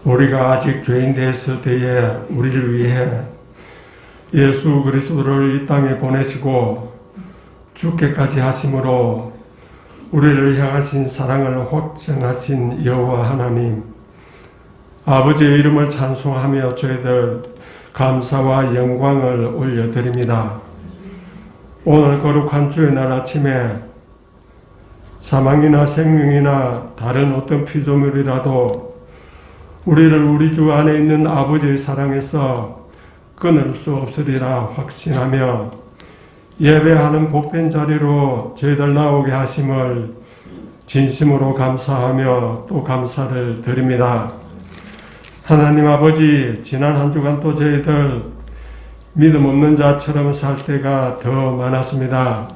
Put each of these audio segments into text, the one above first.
우리가 아직 죄인 되었을 때에 우리를 위해 예수 그리스도를 이 땅에 보내시고 죽게까지 하심으로 우리를 향하신 사랑을 확증하신 여호와 하나님, 아버지의 이름을 찬송하며 저희들 감사와 영광을 올려드립니다. 오늘 거룩한 주의 날 아침에 사망이나 생명이나 다른 어떤 피조물이라도 우리를 우리 주 안에 있는 아버지의 사랑에서 끊을 수 없으리라 확신하며 예배하는 복된 자리로 저희들 나오게 하심을 진심으로 감사하며 또 감사를 드립니다. 하나님 아버지, 지난 한 주간 또 저희들 믿음 없는 자처럼 살 때가 더 많았습니다.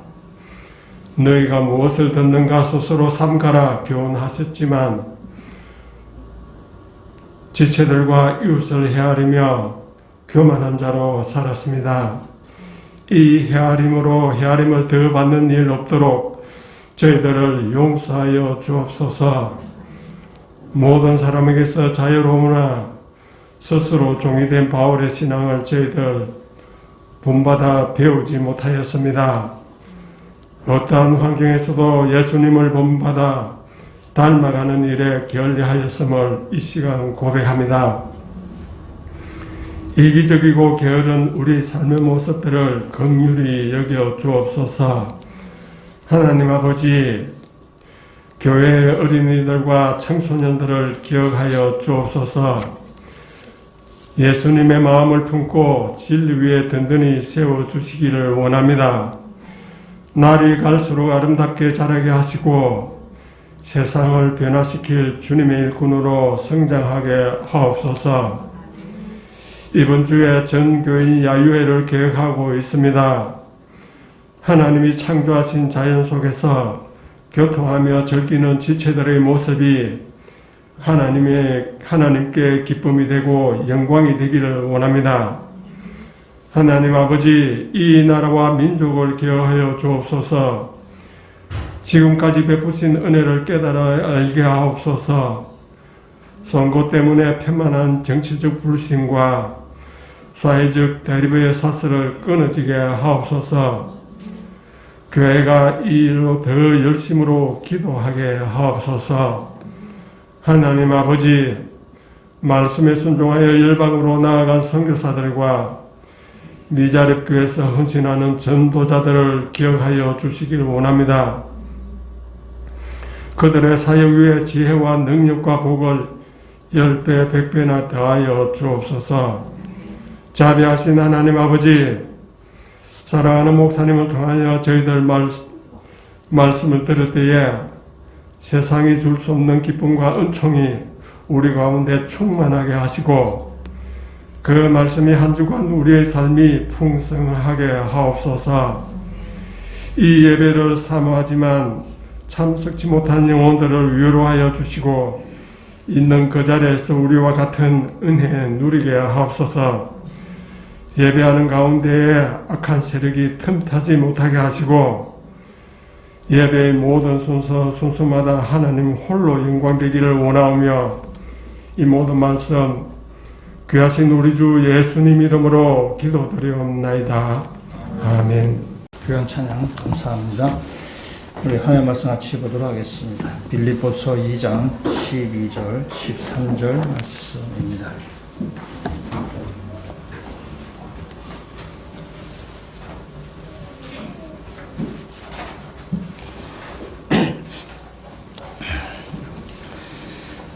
너희가 무엇을 듣는가 스스로 삼가라 교훈하셨지만 지체들과 이웃을 헤아리며 교만한 자로 살았습니다. 이 헤아림을 더 받는 일 없도록 저희들을 용서하여 주옵소서. 모든 사람에게서 자유로우나 스스로 종이 된 바울의 신앙을 저희들 본받아 배우지 못하였습니다. 어떠한 환경에서도 예수님을 본받아 닮아가는 일에 게을리하였음을 이 시간 고백합니다. 이기적이고 게으른 우리 삶의 모습들을 긍휼히 여겨 주옵소서. 하나님 아버지, 교회의 어린이들과 청소년들을 기억하여 주옵소서. 예수님의 마음을 품고 진리 위에 든든히 세워주시기를 원합니다. 날이 갈수록 아름답게 자라게 하시고 세상을 변화시킬 주님의 일꾼으로 성장하게 하옵소서. 이번 주에 전교인 야유회를 계획하고 있습니다. 하나님이 창조하신 자연 속에서 교통하며 즐기는 지체들의 모습이 하나님께 기쁨이 되고 영광이 되기를 원합니다. 하나님 아버지, 이 나라와 민족을 기억하여 주옵소서. 지금까지 베푸신 은혜를 깨달아 알게 하옵소서. 선거 때문에 편만한 정치적 불신과 사회적 대립의 사슬을 끊어지게 하옵소서. 교회가 이 일로 더 열심으로 기도하게 하옵소서. 하나님 아버지, 말씀에 순종하여 열방으로 나아간 선교사들과 미자립교회에서 헌신하는 전도자들을 기억하여 주시길 원합니다. 그들의 사역 위에 지혜와 능력과 복을 10배, 100배나 더하여 주옵소서. 자비하신 하나님 아버지, 사랑하는 목사님을 통하여 저희들 말씀을 들을 때에 세상이 줄 수 없는 기쁨과 은총이 우리 가운데 충만하게 하시고 그 말씀이 한 주간 우리의 삶이 풍성하게 하옵소서. 이 예배를 사모하지만 참석지 못한 영혼들을 위로하여 주시고 있는 그 자리에서 우리와 같은 은혜 누리게 하옵소서. 예배하는 가운데에 악한 세력이 틈타지 못하게 하시고 예배의 모든 순서마다 하나님 홀로 영광되기를 원하오며 이 모든 말씀 귀하신 우리 주 예수님 이름으로 기도드리옵나이다. 아멘. 귀한 찬양 감사합니다. 우리 하나님 말씀 같이 보도록 하겠습니다. 빌립보서 2장 12절 13절 말씀입니다.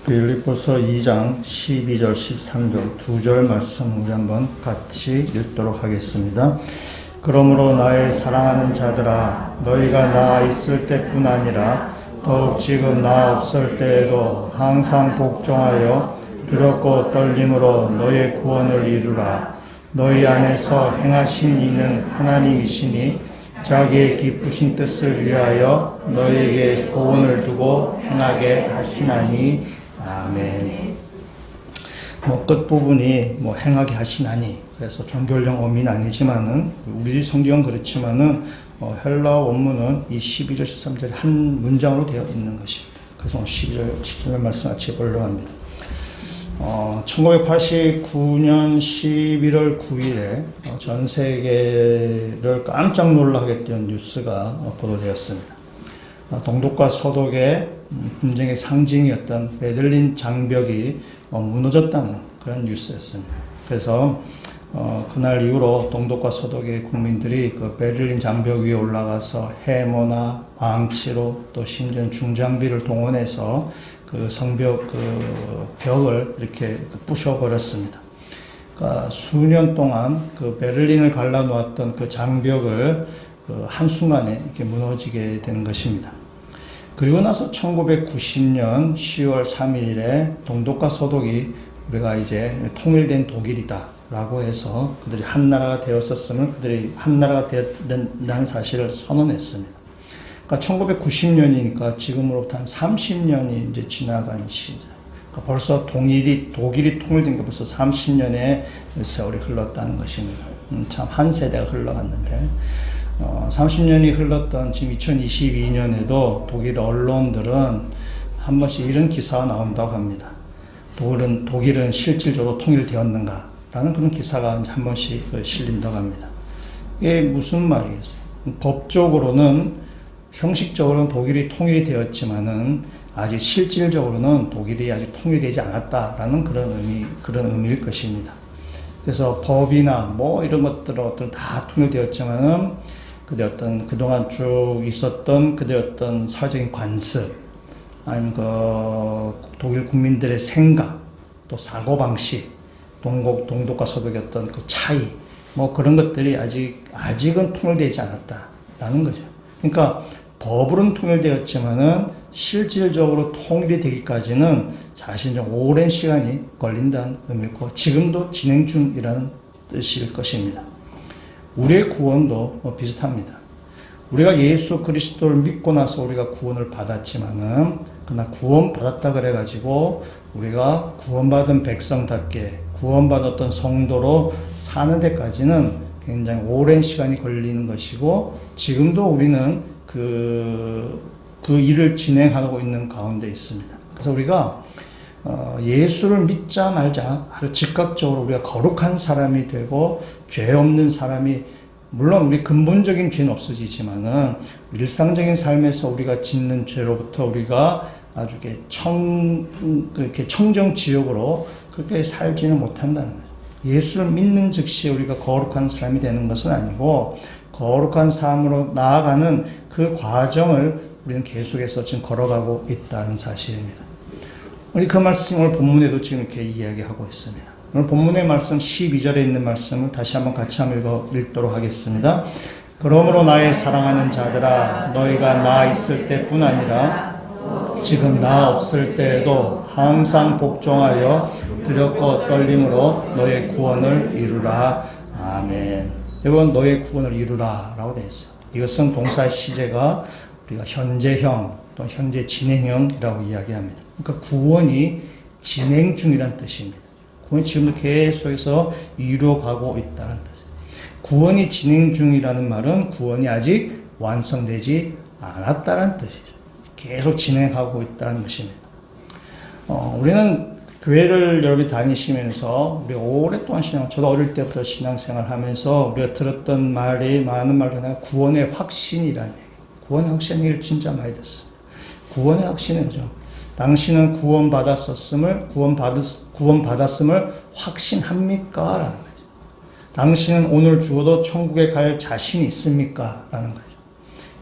빌립보서 2장 12절 13절 두 절 말씀 우리 한번 같이 읽도록 하겠습니다. 그러므로 나의 사랑하는 자들아, 너희가 나 있을 때뿐 아니라 더욱 지금 나 없을 때에도 항상 복종하여 두렵고 떨림으로 너의 구원을 이루라. 너희 안에서 행하신 이는 하나님이시니 자기의 기쁘신 뜻을 위하여 너희에게 소원을 두고 행하게 하시나니. 아멘. 끝부분이 행하게 하시나니, 그래서 종교적 어미는 아니지만은, 우리 성경은 그렇지만은, 헬라 원문은 이 12절, 13절이 한 문장으로 되어 있는 것입니다. 그래서 12절, 17절 말씀 같이 보려고 합니다. 1989년 11월 9일에 전 세계를 깜짝 놀라게 했던 뉴스가 보도되었습니다. 동독과 서독의 분쟁의 상징이었던 베들린 장벽이 무너졌다는 그런 뉴스였습니다. 그래서 그날 이후로 동독과 서독의 국민들이 그 베를린 장벽 위에 올라가서 해머나 망치로 또 심지어 중장비를 동원해서 그 성벽 그 벽을 이렇게 부셔버렸습니다. 그러니까 수년 동안 그 베를린을 갈라놓았던 그 장벽을 그 한순간에 이렇게 무너지게 된 것입니다. 그리고 나서 1990년 10월 3일에 동독과 서독이 우리가 이제 통일된 독일이다 라고 해서 그들이 한 나라가 되었었으면 그들이 한 나라가 되었다는 사실을 선언했습니다. 그러니까 1990년이니까 지금으로부터 한 30년이 이제 지나간 시절. 그러니까 벌써 독일이 통일된 게 벌써 30년의 세월이 흘렀다는 것입니다. 참 한 세대가 흘러갔는데 30년이 흘렀던 지금 2022년에도 독일 언론들은 한 번씩 이런 기사가 나온다고 합니다. 독일은 실질적으로 통일되었는가? 라는 그런 기사가 한 번씩 실린다고 합니다. 이게 무슨 말이겠어요? 법적으로는 형식적으로는 독일이 통일이 되었지만은 아직 실질적으로는 독일이 아직 통일되지 않았다라는 그런 의미일 것입니다. 그래서 법이나 뭐 이런 것들은 다 통일되었지만은 그동안 쭉 있었던 어떤 사회적인 관습, 아니면 독일 국민들의 생각, 또 사고방식, 동독과 서독의 어떤 그 차이, 뭐 그런 것들이 아직은 통일되지 않았다라는 거죠. 그러니까 법으로는 통일되었지만은 실질적으로 통일이 되기까지는 사실 좀 오랜 시간이 걸린다는 의미고 지금도 진행 중이라는 뜻일 것입니다. 우리의 구원도 비슷합니다. 우리가 예수 그리스도를 믿고 나서 우리가 구원을 받았지만은 그러나 구원받았다 그래가지고 우리가 구원받은 백성답게 구원받았던 성도로 사는 데까지는 굉장히 오랜 시간이 걸리는 것이고 지금도 우리는 그 일을 진행하고 있는 가운데 있습니다. 그래서 우리가 예수를 믿자 말자 아주 즉각적으로 우리가 거룩한 사람이 되고 죄 없는 사람이 물론 우리 근본적인 죄는 없어지지만은 일상적인 삶에서 우리가 짓는 죄로부터 우리가 아주 이렇게 청정 지역으로 그렇게 살지는 못한다는 거죠. 예수를 믿는 즉시 우리가 거룩한 사람이 되는 것은 아니고 거룩한 삶으로 나아가는 그 과정을 우리는 계속해서 지금 걸어가고 있다는 사실입니다. 우리 그 말씀을 본문에도 지금 이렇게 이야기하고 있습니다. 오늘 본문의 말씀 12절에 있는 말씀을 다시 한번 같이 한번 읽도록 하겠습니다. 그러므로 나의 사랑하는 자들아 너희가 나 있을 때뿐 아니라 지금 나 없을 때에도 항상 복종하여 두렵고 떨림으로 너의 구원을 이루라. 아멘. 여러분 너의 구원을 이루라 라고 되어 있어요. 이것은 동사의 시제가 우리가 현재형 또 현재 진행형이라고 이야기합니다. 그러니까 구원이 진행 중이라는 뜻입니다. 구원이 지금도 계속해서 이루어가고 있다는 뜻이에요. 구원이 진행 중이라는 말은 구원이 아직 완성되지 않았다는 뜻이죠. 계속 진행하고 있다는 것입니다. 우리는 교회를 여러분이 다니시면서 우리가 오랫동안 저도 어릴 때부터 신앙생활 하면서 우리가 들었던 많은 말 중에 구원의 확신이라는 얘기. 구원의 확신이라는 얘기를 진짜 많이 듣습니다. 구원의 확신은 뭐죠? 당신은 구원받았음을 확신합니까? 라는 거죠. 당신은 오늘 죽어도 천국에 갈 자신이 있습니까? 라는 거죠.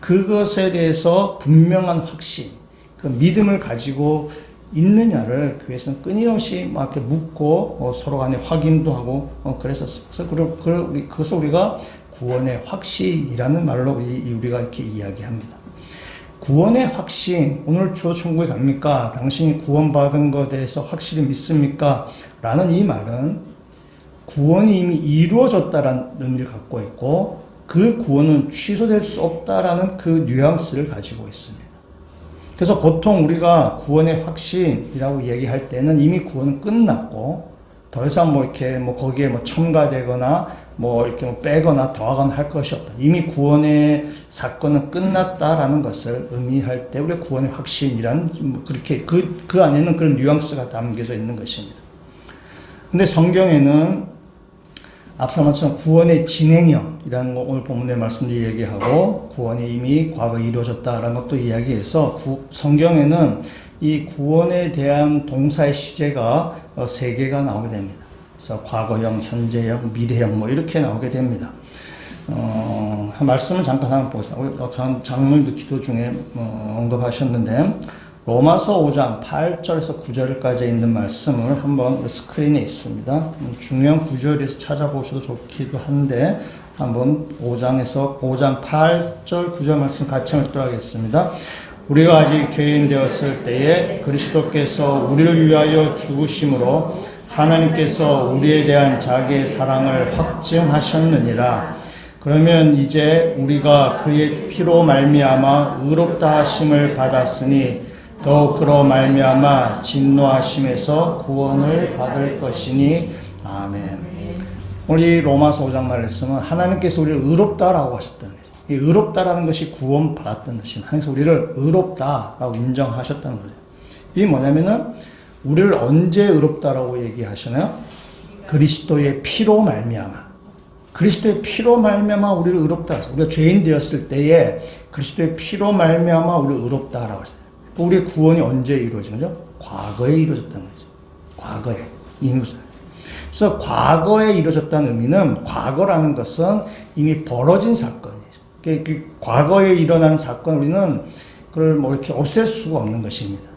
그것에 대해서 분명한 확신, 그 믿음을 가지고 있느냐를 교회에서는 끊임없이 막 이렇게 묻고 서로 간에 확인도 하고 그랬었어요. 그래서 그것을 우리가 구원의 확신이라는 말로 우리가 이렇게 이야기합니다. 구원의 확신, 오늘 주어 천국에 갑니까? 당신이 구원받은 것에 대해서 확실히 믿습니까? 라는 이 말은 구원이 이미 이루어졌다라는 의미를 갖고 있고 그 구원은 취소될 수 없다라는 그 뉘앙스를 가지고 있습니다. 그래서 보통 우리가 구원의 확신이라고 얘기할 때는 이미 구원은 끝났고 더 이상 거기에 첨가되거나 이렇게 빼거나 더하거나 할 것이 없다. 이미 구원의 사건은 끝났다라는 것을 의미할 때 우리가 구원의 확신이라는 그렇게 그 안에는 그런 뉘앙스가 담겨져 있는 것입니다. 근데 성경에는 앞서 말씀처럼 구원의 진행형이라는 거 오늘 본문의 말씀도 얘기하고 구원이 이미 과거에 이루어졌다라는 것도 이야기해서 성경에는 이 구원에 대한 동사의 시제가 3개가 나오게 됩니다. 그래서 과거형, 현재형, 미래형 뭐 이렇게 나오게 됩니다. 말씀을 잠깐 한번 보겠습니다. 장로님도 기도 중에 언급하셨는데 로마서 5장 8절에서 9절까지 있는 말씀을 한번 스크린에 있습니다. 중요한 구절에서 찾아보셔도 좋기도 한데 한번 5장 8절 9절 말씀 같이 읽도록 하겠습니다. 우리가 아직 죄인 되었을 때에 그리스도께서 우리를 위하여 죽으심으로 하나님께서 우리에 대한 자기의 사랑을 확증하셨느니라. 그러면 이제 우리가 그의 피로 말미암아 의롭다 하심을 받았으니 더욱 그로 말미암아 진노하심에서 구원을 받을 것이니 아멘. 우리 로마서 5장 말씀은 하나님께서 우리를 의롭다라고 하셨다는 거죠. 이 의롭다라는 것이 구원받았다는 뜻입니다. 하나님께서 우리를 의롭다라고 인정하셨다는 거죠. 이게 뭐냐면은 우리를 언제 의롭다라고 얘기하시나요? 그리스도의 피로 말미암아. 그리스도의 피로 말미암아 우리를 의롭다 하셨어요. 우리가 죄인 되었을 때에 그리스도의 피로 말미암아 우리를 의롭다라고 하셨어요. 우리의 구원이 언제 이루어진 거죠? 과거에 이루어졌다는 거죠. 과거에. 그래서 과거에 이루어졌다는 의미는 과거라는 것은 이미 벌어진 사건이죠. 과거에 일어난 사건 우리는 그걸 뭐 이렇게 없앨 수가 없는 것입니다.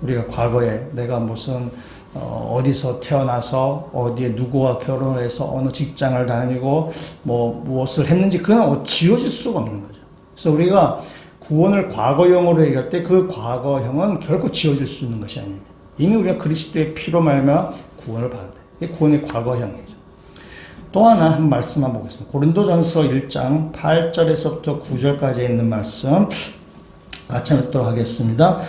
우리가 과거에 내가 무슨 어디서 태어나서 어디에 누구와 결혼해서 어느 직장을 다니고 뭐 무엇을 했는지 그건 지워질 수가 없는 거죠. 그래서 우리가 구원을 과거형으로 얘기할 때 그 과거형은 결코 지워질 수 있는 것이 아닙니다. 이미 우리가 그리스도의 피로 말미암아 구원을 받았다. 이게 구원의 과거형이죠. 또 하나 한 말씀 한번 보겠습니다. 고린도전서 1장 8절에서부터 9절까지 있는 말씀 같이 읽도록 하겠습니다.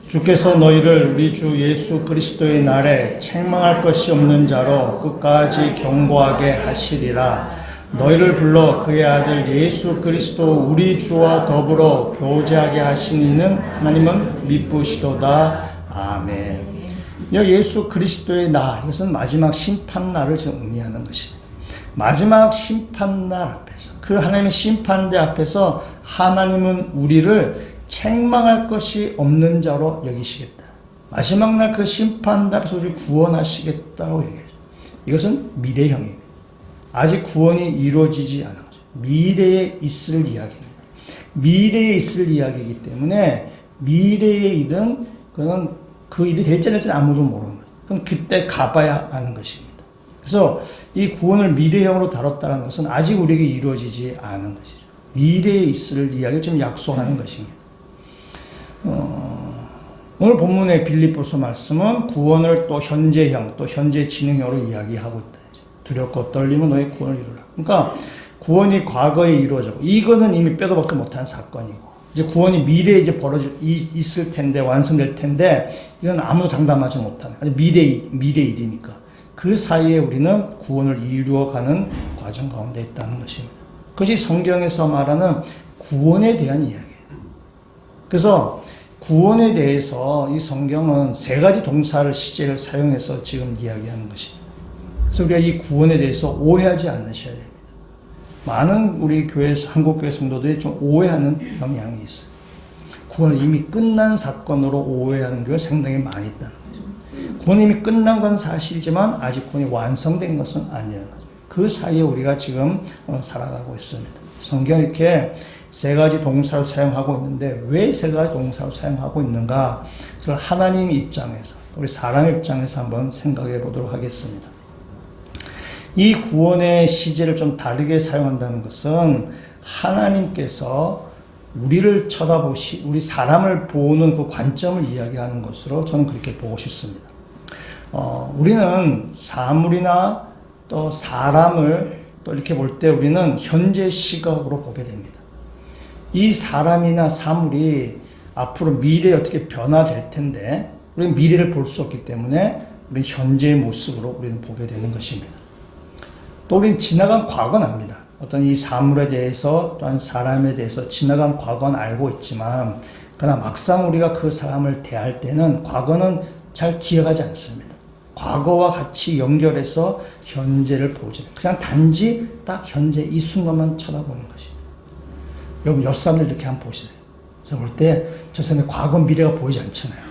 주께서 너희를 우리 주 예수 그리스도의 날에 책망할 것이 없는 자로 끝까지 경고하게 하시리라. 너희를 불러 그의 아들 예수 그리스도 우리 주와 더불어 교제하게 하신 이는 하나님은 미쁘시도다. 아멘. 예수 그리스도의 날, 이것은 마지막 심판날을 지금 의미하는 것입니다. 마지막 심판날 앞에서, 그 하나님의 심판대 앞에서 하나님은 우리를 책망할 것이 없는 자로 여기시겠다. 마지막 날 그 심판대 앞에서 우리를 구원하시겠다고 얘기하죠. 이것은 미래형입니다. 아직 구원이 이루어지지 않은 거죠. 미래에 있을 이야기입니다. 미래에 있을 이야기이기 때문에 미래의 일은 그건 그 일이 될지 안 될지는 아무도 모르는 거예요. 그럼 그때 가봐야 아는 것입니다. 그래서 이 구원을 미래형으로 다뤘다는 것은 아직 우리에게 이루어지지 않은 것이죠. 미래에 있을 이야기를 지금 약속하는 것입니다. 오늘 본문의 빌립보서 말씀은 구원을 또 현재형, 또 현재 진행형으로 이야기하고 있다. 두렵고 떨리면 너의 구원을 이루라. 그러니까 구원이 과거에 이루어졌고 이거는 이미 빼도 박도 못한 사건이고 이제 구원이 미래에 이제 있을 텐데 완성될 텐데 이건 아무도 장담하지 못하는 미래 일이니까 그 사이에 우리는 구원을 이루어가는 과정 가운데 있다는 것입니다. 그것이 성경에서 말하는 구원에 대한 이야기예요. 그래서 구원에 대해서 이 성경은 3가지 동사를 시제를 사용해서 지금 이야기하는 것입니다. 그래서 우리가 이 구원에 대해서 오해하지 않으셔야 됩니다. 많은 우리 교회, 한국교회 성도들이 좀 오해하는 경향이 있어요. 구원은 이미 끝난 사건으로 오해하는 경우가 상당히 많이 있다는 거죠. 구원이 이미 끝난 건 사실이지만 아직 구원이 완성된 것은 아니라는 거죠. 그 사이에 우리가 지금 살아가고 있습니다. 성경이 이렇게 3가지 동사를 사용하고 있는데 왜 3가지 동사를 사용하고 있는가? 그래서 하나님 입장에서, 우리 사람 입장에서 한번 생각해 보도록 하겠습니다. 이 구원의 시제를 좀 다르게 사용한다는 것은 하나님께서 우리를 우리 사람을 보는 그 관점을 이야기하는 것으로 저는 그렇게 보고 싶습니다. 우리는 사물이나 또 사람을 또 이렇게 볼 때 우리는 현재 시각으로 보게 됩니다. 이 사람이나 사물이 앞으로 미래에 어떻게 변화될 텐데 우리는 미래를 볼 수 없기 때문에 우리는 현재의 모습으로 우리는 보게 되는 것입니다. 또 우리는 지나간 과거는 압니다. 어떤 이 사물에 대해서 또한 사람에 대해서 지나간 과거는 알고 있지만 그러나 막상 우리가 그 사람을 대할 때는 과거는 잘 기억하지 않습니다. 과거와 같이 연결해서 현재를 보지. 그냥 단지 딱 현재 이 순간만 쳐다보는 것이. 여러분 옆 사람들 이렇게 한번 보시세요. 제가 볼 때 저 사람의 과거 미래가 보이지 않잖아요.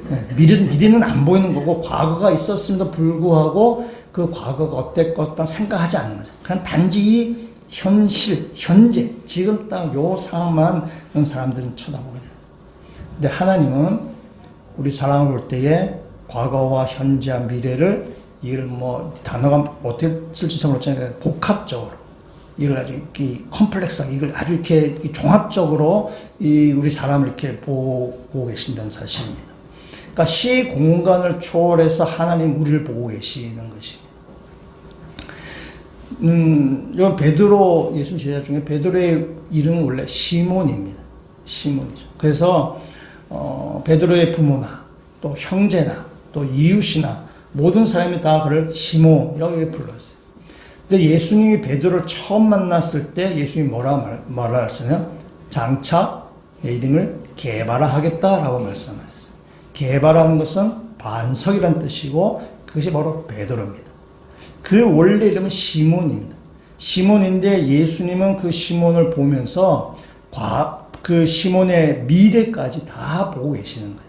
네, 미래는 안 보이는 거고 과거가 있었음에도 불구하고 그 과거가 어땠건 생각하지 않는 거죠. 그냥 단지 이 현실, 현재, 지금 딱 요 상황만 그런 사람들은 쳐다보게 돼요. 근데 하나님은 우리 사람을 볼 때에 과거와 현재와 미래를 이걸 뭐 단어가 어떻게 쓸지 잘 모르겠지만 복합적으로 이걸 아주 이렇게 컴플렉스하게 이걸 아주 이렇게 종합적으로 이 우리 사람을 이렇게 보고 계신다는 사실입니다. 그러니까 시 공간을 초월해서 하나님 우리를 보고 계시는 것입니다. 이건 베드로 예수 제자 중에 베드로의 이름은 원래 시몬입니다. 시몬이죠. 그래서 베드로의 부모나 또 형제나 또 이웃이나 모든 사람이 다 그를 시몬이라고 불렀어요. 근데 예수님이 베드로를 처음 만났을 때 예수님이 뭐라 말하셨어요? 장차 내 이름을 게바라하겠다라고 말씀하셨어요. 게바라는 것은 반석이란 뜻이고 그것이 바로 베드로입니다. 그 원래 이름은 시몬입니다. 시몬인데 예수님은 그 시몬을 보면서 그 시몬의 미래까지 다 보고 계시는 거죠.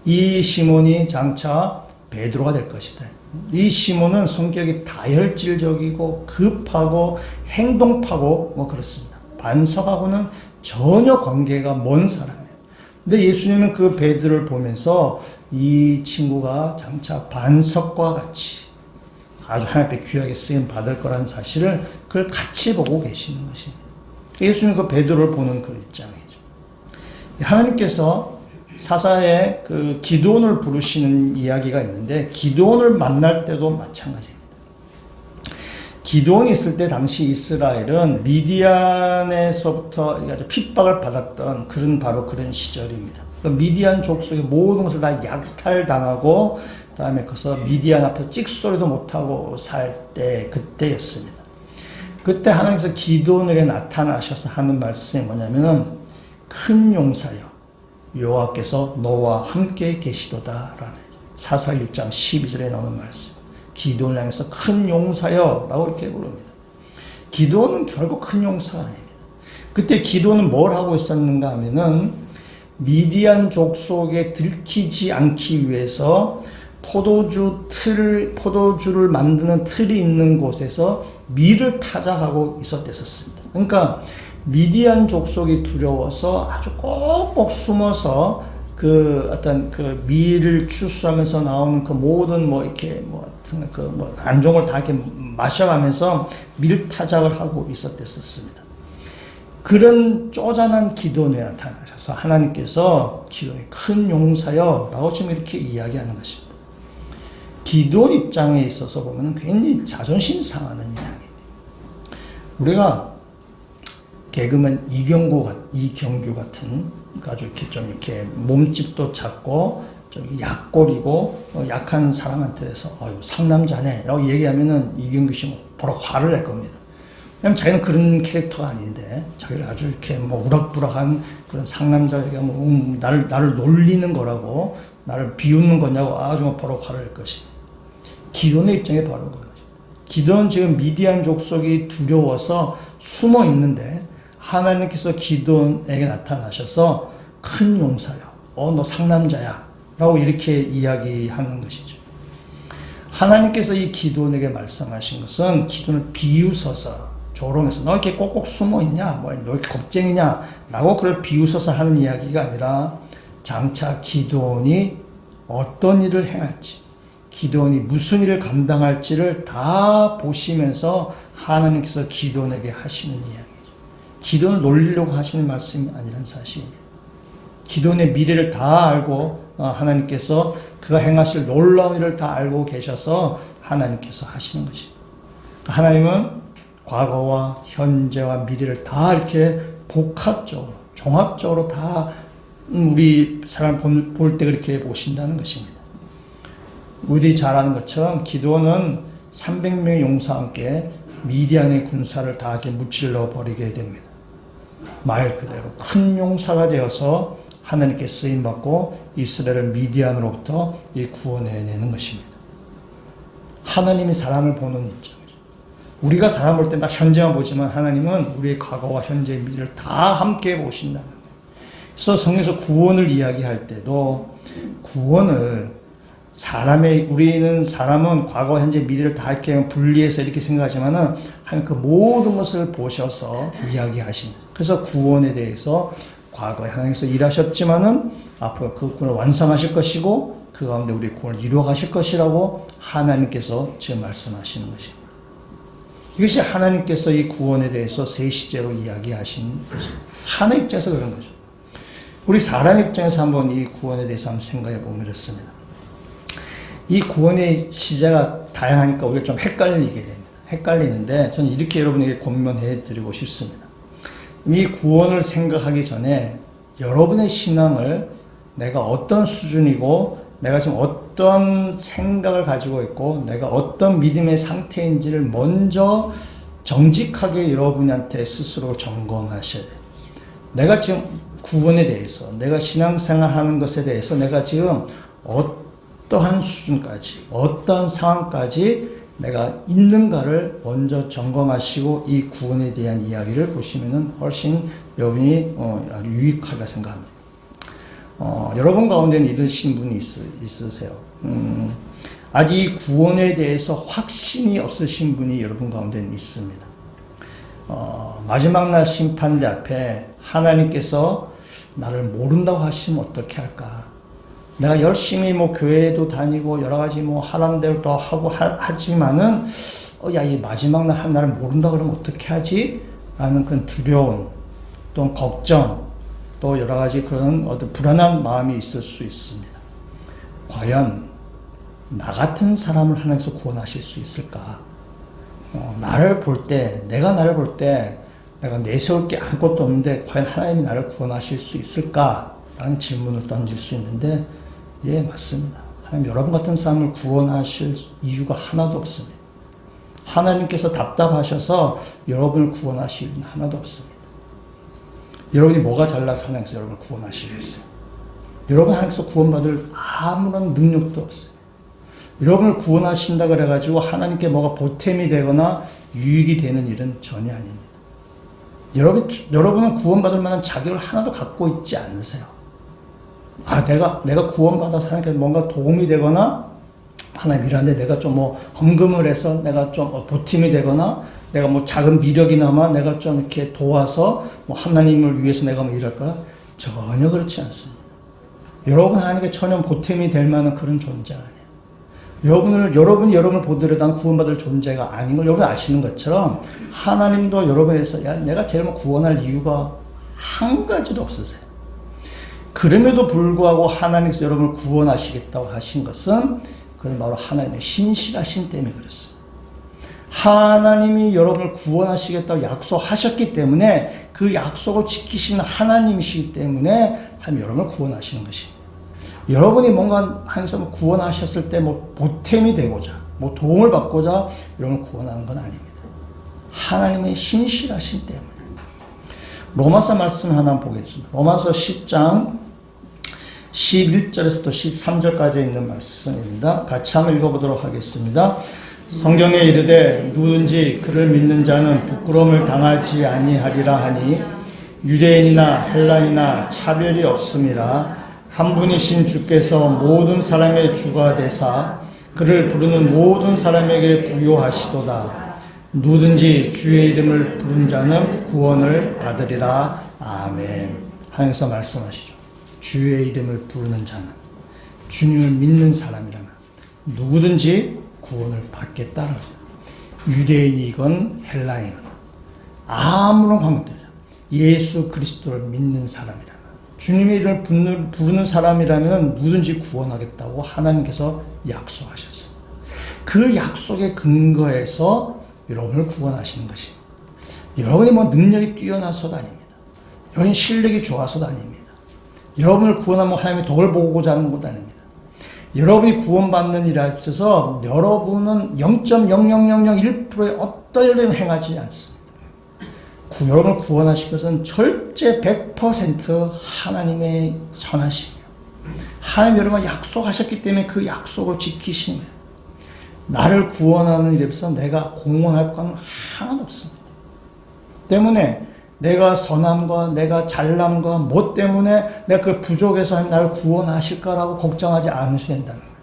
이 시몬이 장차 베드로가 될 것이다. 이 시몬은 성격이 다혈질적이고 급하고 행동파고 뭐 그렇습니다. 반석하고는 전혀 관계가 먼 사람이에요. 근데 예수님은 그 베드로를 보면서 이 친구가 장차 반석과 같이 아주 하나님 앞에 귀하게 쓰임 받을 거라는 사실을 그걸 같이 보고 계시는 것입니다. 예수님은 그 베드로를 보는 그 입장이죠. 하나님께서 사사에 그 기드온을 부르시는 이야기가 있는데 기드온을 만날 때도 마찬가지입니다. 기드온이 있을 때 당시 이스라엘은 미디안에서부터 아주 핍박을 받았던 그런 시절입니다. 미디안 족속의 모든 것을 다 약탈당하고 그다음에 거기서 미디안 앞에서 찍소리도 못하고 살 때 그때였습니다. 그때 하나님께서 기드온에게 나타나셔서 하는 말씀이 뭐냐면은 큰 용사여 여호와께서 너와 함께 계시도다라는 사사 6장 12절에 나오는 말씀. 기드온을 향해서 큰 용사여 라고 이렇게 부릅니다. 기드온은 결국 큰 용사가 아닙니다. 그때 기드온은 뭘 하고 있었는가 하면은 미디안 족속에 들키지 않기 위해서 포도주를 만드는 틀이 있는 곳에서 밀을 타작하고 있었댔었습니다. 그러니까 미디안 족속이 두려워서 아주 꼭꼭 숨어서 그 어떤 그 밀을 추수하면서 나오는 그 모든 뭐 이렇게 안종을 다 이렇게 마셔가면서 밀 타작을 하고 있었댔었습니다. 그런 쪼잔한 기도에 나타나셔서 하나님께서 기도의 큰 용사여 라고 지금 이렇게 이야기하는 것입니다. 기도원 입장에 있어서 보면 굉장히 자존심 상하는 이야기입니다. 우리가 개그맨 이경규 같은 아주 이렇게 좀 이렇게 몸집도 작고 좀 약골이고 약한 사람한테서 상남자네 라고 얘기하면은 이경규 씨는 바로 화를 낼 겁니다. 왜냐면 자기는 그런 캐릭터가 아닌데 자기를 아주 이렇게 뭐 우락부락한 그런 상남자에게 나를 놀리는 거라고 나를 비웃는 거냐고 아주 바로 화를 낼 것이. 기도원의 입장에 바로 그런 거죠. 기도원 지금 미디안 족속이 두려워서 숨어 있는데 하나님께서 기드온에게 나타나셔서 큰 용사여, 너 상남자야 라고 이렇게 이야기하는 것이죠. 하나님께서 이 기드온에게 말씀하신 것은 기드온을 비웃어서 조롱해서 너 이렇게 꼭꼭 숨어 있냐, 너 이렇게 겁쟁이냐 라고 그걸 비웃어서 하는 이야기가 아니라 장차 기드온이 어떤 일을 행할지, 기드온이 무슨 일을 감당할지를 다 보시면서 하나님께서 기드온에게 하시는 이야기. 기도를 놀리려고 하시는 말씀이 아니라는 사실입니다. 기도의 미래를 다 알고 하나님께서 그가 행하실 놀라운 일을 다 알고 계셔서 하나님께서 하시는 것입니다. 하나님은 과거와 현재와 미래를 다 이렇게 복합적으로 종합적으로 다 우리 사람 볼 때 그렇게 보신다는 것입니다. 우리 잘 아는 것처럼 기도는 300명의 용사와 함께 미디안의 군사를 다 이렇게 무찔러 버리게 됩니다. 말 그대로 큰 용사가 되어서 하나님께 쓰임받고 이스라엘을 미디안으로부터 구원해내는 것입니다. 하나님이 사람을 보는 입장이죠. 우리가 사람 볼 때 다 현재만 보지만 하나님은 우리의 과거와 현재의 미래를 다 함께 보신다는 거예요. 그래서 성경에서 구원을 이야기할 때도 구원을 우리는 사람은 과거, 현재, 미래를 다 이렇게 분리해서 이렇게 생각하지만은 하나님 그 모든 것을 보셔서 이야기하십니다. 그래서 구원에 대해서 과거에 하나님께서 일하셨지만은 앞으로 그 구원을 완성하실 것이고 그 가운데 우리 구원을 이루어 가실 것이라고 하나님께서 지금 말씀하시는 것입니다. 이것이 하나님께서 이 구원에 대해서 세 시제로 이야기하신 것입니다. 하나님 입장에서 그런 거죠. 우리 사람 입장에서 한번 이 구원에 대해서 한번 생각해 보면 이렇습니다. 이 구원의 시제가 다양하니까 우리가 좀 헷갈리게 됩니다. 헷갈리는데 저는 이렇게 여러분에게 권면해 드리고 싶습니다. 이 구원을 생각하기 전에 여러분의 신앙을 내가 어떤 수준이고 내가 지금 어떤 생각을 가지고 있고 내가 어떤 믿음의 상태인지를 먼저 정직하게 여러분한테 스스로 점검하셔야 돼요. 내가 지금 구원에 대해서 내가 신앙생활 하는 것에 대해서 내가 지금 어떠한 수준까지 어떠한 상황까지 내가 있는가를 먼저 점검하시고 이 구원에 대한 이야기를 보시면은 훨씬 여러분이 아주 유익하다 생각합니다. 여러분 가운데는 이러신 분이 있으세요. 아직 이 구원에 대해서 확신이 없으신 분이 여러분 가운데는 있습니다. 마지막 날 심판대 앞에 하나님께서 나를 모른다고 하시면 어떻게 할까? 내가 열심히 교회에도 다니고 여러 가지 하라는 대로 또 하고 하지만은 이 마지막 날 나를 모른다 그러면 어떻게 하지? 라는 그런 두려움, 또 걱정, 또 여러 가지 그런 어떤 불안한 마음이 있을 수 있습니다. 과연 나 같은 사람을 하나님께서 구원하실 수 있을까? 나를 볼 때, 내가 나를 볼 때 내가 내세울 게 아무것도 없는데 과연 하나님이 나를 구원하실 수 있을까? 라는 질문을 던질 수 있는데 예, 맞습니다. 하나님 여러분 같은 사람을 구원하실 이유가 하나도 없습니다. 하나님께서 답답하셔서 여러분을 구원하실 이유는 하나도 없습니다. 여러분이 뭐가 잘나서 하나님께서 여러분을 구원하시겠어요? 여러분 하나님께서 구원받을 아무런 능력도 없어요. 여러분을 구원하신다 그래가지고 하나님께 뭐가 보탬이 되거나 유익이 되는 일은 전혀 아닙니다. 여러분은 구원받을 만한 자격을 하나도 갖고 있지 않으세요. 내가 구원받아서 하나님께 뭔가 도움이 되거나 하나님 일하는데 내가 좀 헌금을 해서 내가 좀 보탬이 되거나 내가 작은 미력이나마 내가 좀 이렇게 도와서 하나님을 위해서 내가 일할 거라 전혀 그렇지 않습니다. 여러분 하나님께 전혀 보탬이 될 만한 그런 존재가 아니에요. 여러분이 여러분을 보더라도 구원받을 존재가 아닌 걸 여러분 아시는 것처럼 하나님도 여러분에서 내가 제일 구원할 이유가 한 가지도 없으세요. 그럼에도 불구하고 하나님께서 여러분을 구원하시겠다고 하신 것은 그건 바로 하나님의 신실하신 때문에 그렇습니다. 하나님이 여러분을 구원하시겠다고 약속하셨기 때문에 그 약속을 지키시는 하나님이시기 때문에 하나님 여러분을 구원하시는 것입니다. 여러분이 뭔가 하나님께서 구원하셨을 때 보탬이 되고자 도움을 받고자 여러분을 구원하는 건 아닙니다. 하나님의 신실하신 때문에. 로마서 말씀 하나 보겠습니다. 로마서 10장 11절에서 또 13절까지 있는 말씀입니다. 같이 한번 읽어보도록 하겠습니다. 성경에 이르되 누구든지 그를 믿는 자는 부끄러움을 당하지 아니하리라 하니 유대인이나 헬라인이나 차별이 없음이라 한 분이신 주께서 모든 사람의 주가 되사 그를 부르는 모든 사람에게 부요하시도다. 누구든지 주의 이름을 부른 자는 구원을 받으리라. 아멘. 하나님께서 말씀하시죠. 주의 이름을 부르는 자는 주님을 믿는 사람이라면 누구든지 구원을 받겠다라고. 유대인이건 헬라인이건 아무런 관계도 없죠. 예수 그리스도를 믿는 사람이라면 주님의 이름을 부르는 사람이라면 누구든지 구원하겠다고 하나님께서 약속하셨습니다. 그 약속의 근거에서 여러분을 구원하시는 것입니다. 여러분이 능력이 뛰어나서도 아닙니다. 여러분이 실력이 좋아서도 아닙니다. 여러분을 구원하면 하나님의 덕을 보고자 하는 것도 아닙니다. 여러분이 구원받는 일에 있어서 여러분은 0.0001%의 어떤 일을 행하지 않습니다. 여러분을 구원하실 것은 절대 100% 하나님의 선하심이에요. 하나님 여러분과 약속하셨기 때문에 그 약속을 지키시는 거예요. 나를 구원하는 일에서 내가 공헌할 건 하나도 없습니다. 때문에 내가 선함과 내가 잘남과 뭐 때문에 내가 그 부족해서 하나님 나를 구원하실까라고 걱정하지 않으셔야 된다는 거예요.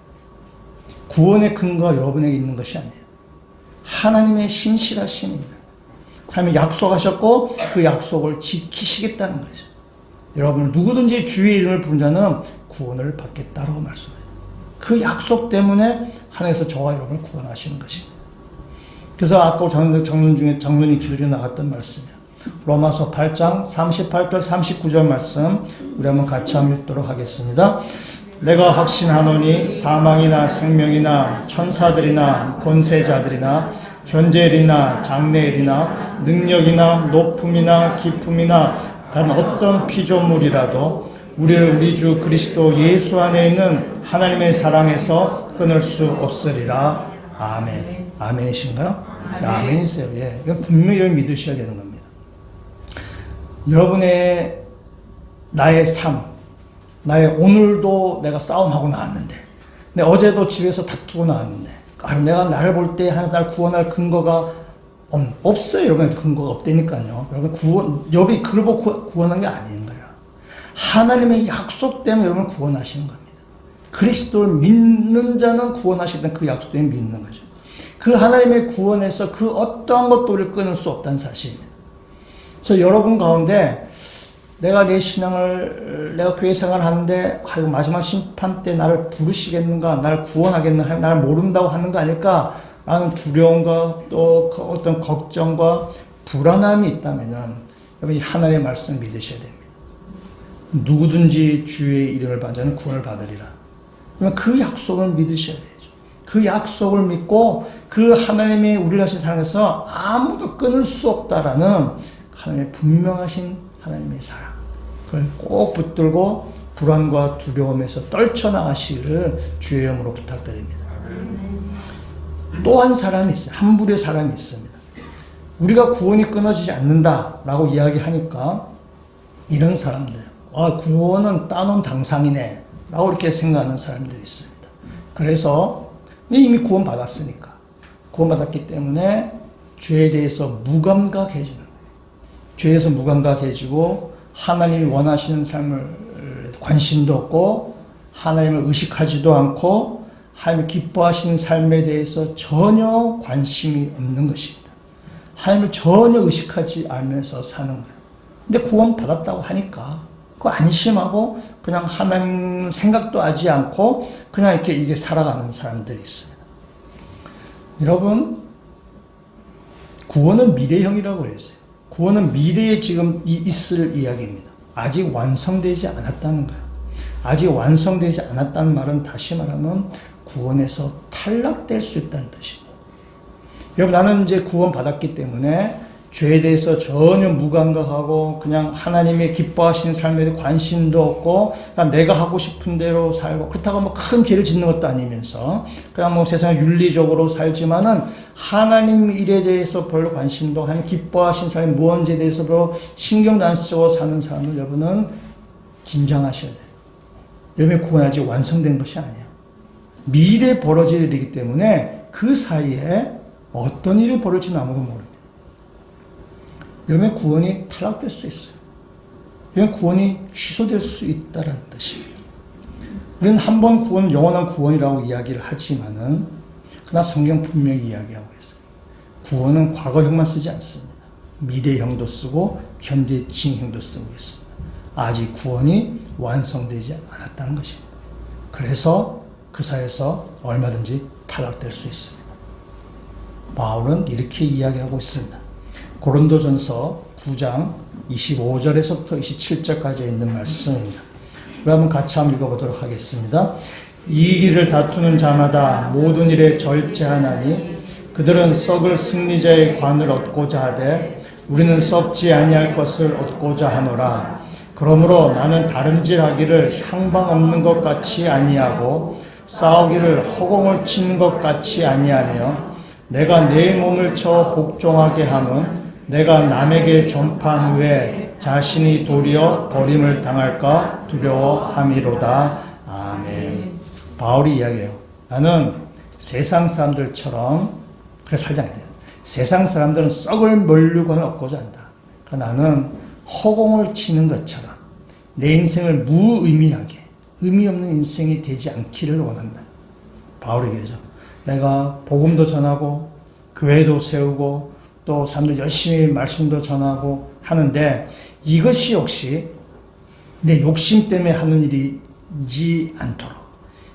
구원의 근거가 여러분에게 있는 것이 아니에요. 하나님의 신실하심입니다. 하나님이 약속하셨고 그 약속을 지키시겠다는 거죠. 여러분 누구든지 주의 이름을 부른 자는 구원을 받겠다라고 말씀해요. 그 약속 때문에 하나님께서 저와 여러분을 구원하시는 것입니다. 그래서 아까 장로님 기도 중에 나갔던 말씀이에요. 로마서 8장 38절 39절 말씀 우리 한번 같이 한번 읽도록 하겠습니다. 내가 확신하노니 사망이나 생명이나 천사들이나 권세자들이나 현재일이나 장래일이나 능력이나 높음이나 깊음이나 다른 어떤 피조물이라도 우리를 우리 주 그리스도 예수 안에 있는 하나님의 사랑에서 끊을 수 없으리라. 아멘. 아멘이신가요? 아멘. 아멘이세요. 예. 이건 분명히 믿으셔야 되는 겁니다. 여러분의 나의 삶, 나의 오늘도 내가 싸움하고 나왔는데, 어제도 집에서 다투고 나왔는데, 내가 나를 볼 때 하나님 나를 구원할 근거가 없어요. 여러분 근거가 없다니까요. 여러분 여러분이 그걸 보고 구원한 게 아닌 거예요. 하나님의 약속 때문에 여러분을 구원하시는 겁니다. 그리스도를 믿는 자는 구원하시겠다는 그 약속 때문에 믿는 거죠. 그 하나님의 구원에서 그 어떠한 것도 우리를 끊을 수 없다는 사실입니다. 그래서 여러분 가운데 내가 내 신앙을 내가 교회 생활을 하는데 마지막 심판 때 나를 부르시겠는가, 나를 구원하겠는가, 나를 모른다고 하는 거 아닐까 라는 두려움과 또 어떤 걱정과 불안함이 있다면 여러분이 하나님의 말씀 믿으셔야 됩니다. 누구든지 주의 이름을 받는 자는 구원을 받으리라. 그러면 그 약속을 믿으셔야 되죠. 그 약속을 믿고 그 하나님의 우리를 하신 사랑에서 아무도 끊을 수 없다라는 하나님의 분명하신 하나님의 사랑, 그걸 꼭 붙들고 불안과 두려움에서 떨쳐나가시기를 주의 이름으로 부탁드립니다. 또 한 사람이 있어요. 한 부류의 사람이 있습니다. 우리가 구원이 끊어지지 않는다라고 이야기하니까 이런 사람들, 구원은 따놓은 당상이네 라고 이렇게 생각하는 사람들이 있습니다. 그래서 이미 구원 받았으니까, 구원 받았기 때문에 죄에 대해서 무감각해지는 거예요. 죄에서 무감각해지고 하나님이 원하시는 삶을 관심도 없고 하나님을 의식하지도 않고 하나님이 기뻐하시는 삶에 대해서 전혀 관심이 없는 것입니다. 하나님을 전혀 의식하지 않으면서 사는 거예요. 근데 구원 받았다고 하니까 그 안심하고 그냥 하나님 생각도 하지 않고 그냥 이렇게 살아가는 사람들이 있습니다. 여러분, 구원은 미래형이라고 했어요. 구원은 미래에 지금 있을 이야기입니다. 아직 완성되지 않았다는 거예요. 아직 완성되지 않았다는 말은 다시 말하면 구원에서 탈락될 수 있다는 뜻입니다. 여러분, 나는 이제 구원 받았기 때문에 죄에 대해서 전혀 무감각하고 그냥 하나님의 기뻐하시는 삶에 대해 관심도 없고 그냥 내가 하고 싶은 대로 살고, 그렇다고 뭐 큰 죄를 짓는 것도 아니면서 그냥 뭐 세상 윤리적으로 살지만은 하나님 일에 대해서 별로 관심도, 하나님 기뻐하신 삶 무언지에 대해서 별로 신경도 안 쓰고 사는 사람을 여러분은 긴장하셔야 돼요. 여러분의 구원이 아직 완성된 것이 아니에요. 미래에 벌어질 일이기 때문에 그 사이에 어떤 일이 벌어질지는 아무도 모릅니다. 여러분의 구원이 탈락될 수 있어요. 여러분 구원이 취소될 수 있다는 뜻입니다. 우리는 한 번 구원은 영원한 구원이라고 이야기를 하지만은 그러나 성경 분명히 이야기하고 있어요. 구원은 과거형만 쓰지 않습니다. 미래형도 쓰고 현재 진행형도 쓰고 있습니다. 아직 구원이 완성되지 않았다는 것입니다. 그래서 그 사이에서 얼마든지 탈락될 수 있습니다. 바울은 이렇게 이야기하고 있습니다. 고린도전서 9장 25절에서부터 27절까지 있는 말씀입니다. 우리 한번 같이 한번 읽어보도록 하겠습니다. 이기를 다투는 자마다 모든 일에 절제하나니 그들은 썩을 승리자의 관을 얻고자 하되 우리는 썩지 아니할 것을 얻고자 하노라. 그러므로 나는 다름질하기를 향방 없는 것 같이 아니하고 싸우기를 허공을 치는 것 같이 아니하며 내가 내 몸을 쳐 복종하게 함은 내가 남에게 전파한 후에 자신이 도리어 버림을 당할까 두려워함이로다. 아멘. 바울이 이야기해요. 나는 세상 사람들처럼 그래 살지 않게 돼요. 세상 사람들은 썩을 물건을 얻고자 한다. 그러나 나는 허공을 치는 것처럼 내 인생을 무의미하게 의미 없는 인생이 되지 않기를 원한다. 바울이 얘기하죠. 내가 복음도 전하고 교회도 세우고 또 사람들 열심히 말씀도 전하고 하는데 이것이 혹시 내 욕심 때문에 하는 일이지 않도록,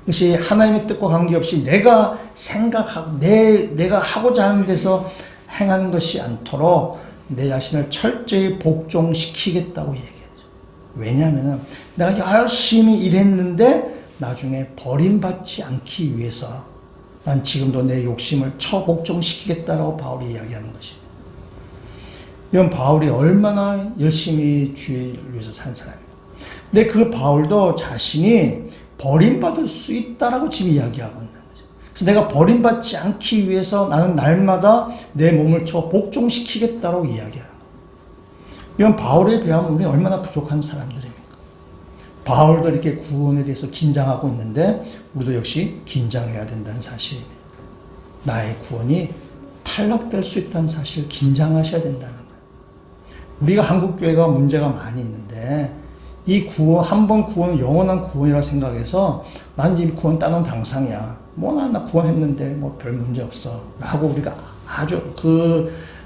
이것이 하나님의 뜻과 관계없이 내가 생각하고 내가 하고자 하는 데서 행하는 것이 않도록 내 자신을 철저히 복종시키겠다고 얘기하죠. 왜냐하면 내가 열심히 일했는데 나중에 버림받지 않기 위해서 난 지금도 내 욕심을 처복종시키겠다라고 바울이 이야기하는 것입니다. 이건 바울이 얼마나 열심히 주의를 위해서 산 사람입니다. 근데 그 바울도 자신이 버림받을 수 있다라고 지금 이야기하고 있는 거죠. 그래서 내가 버림받지 않기 위해서 나는 날마다 내 몸을 복종시키겠다라고 이야기하는 거예요. 이건 바울에 비하면 우리는 얼마나 부족한 사람들입니까? 바울도 이렇게 구원에 대해서 긴장하고 있는데 우리도 역시 긴장해야 된다는 사실입니다. 나의 구원이 탈락될 수 있다는 사실을 긴장하셔야 된다는 거예요. 우리가 한국교회가 문제가 많이 있는데 이 구원, 한 번 구원은 영원한 구원이라고 생각해서 난 이제 구원 따놓은 당상이야. 나 구원했는데 별 문제 없어. 라고 우리가 아주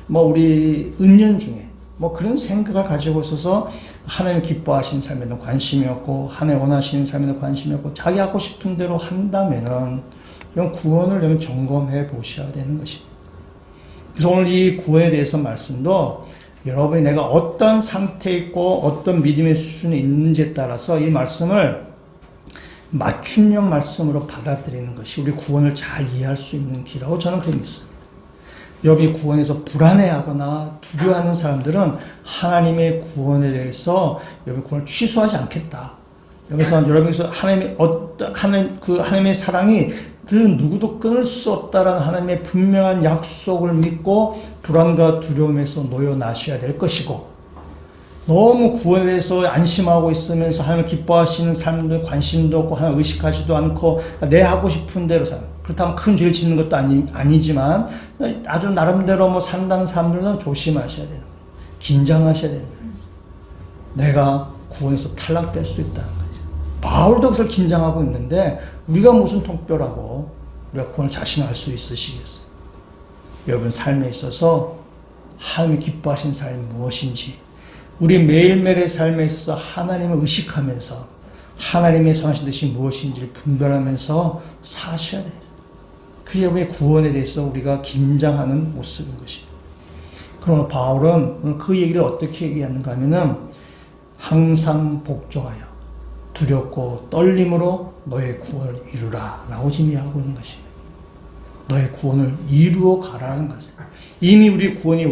우리 은연 중에 그런 생각을 가지고 있어서 하나님 기뻐하시는 삶에는 관심이 없고 하나님 원하시는 삶에는 관심이 없고 자기 하고 싶은 대로 한다면은 이건 구원을 점검해 보셔야 되는 것입니다. 그래서 오늘 이 구원에 대해서 말씀도 여러분이 내가 어떤 상태에 있고 어떤 믿음의 수준에 있는지에 따라서 이 말씀을 맞춤형 말씀으로 받아들이는 것이 우리 구원을 잘 이해할 수 있는 길이라고 저는 그렇게 믿습니다. 여러분이 구원에서 불안해하거나 두려워하는 사람들은 하나님의 구원에 대해서 여러분 구원을 취소하지 않겠다. 여기서 여러분께서 하나님의 사랑이 그 누구도 끊을 수 없다라는 하나님의 분명한 약속을 믿고 불안과 두려움에서 놓여나셔야 될 것이고, 너무 구원에 대해서 안심하고 있으면서 하나님을 기뻐하시는 삶에 관심도 없고 하나님 의식하지도 않고 내 하고 싶은 대로 사는, 그렇다면 큰 죄를 짓는 것도 아니지만 아주 나름대로 산다는 사람들은 조심하셔야 되는 거예요. 긴장하셔야 되는 거예요. 내가 구원에서 탈락될 수 있다는 거죠. 바울도 그것을 긴장하고 있는데 우리가 무슨 특별하고 우리가 구원을 자신할 수 있으시겠어요? 여러분 삶에 있어서 하나님이 기뻐하시는 삶이 무엇인지, 우리 매일매일의 삶에 있어서 하나님을 의식하면서 하나님의 선하신 뜻이 무엇인지를 분별하면서 사셔야 돼요. 그게 우리의 구원에 대해서 우리가 긴장하는 모습인 것입니다. 그러나 바울은 그 얘기를 어떻게 얘기하는가 하면은 항상 복종하여 두렵고 떨림으로 너의 구원을 이루라 라고 지금 이야기하고 있는 것입니다. 너의 구원을 이루어 가라는 것입니다. 이미 우리 구원이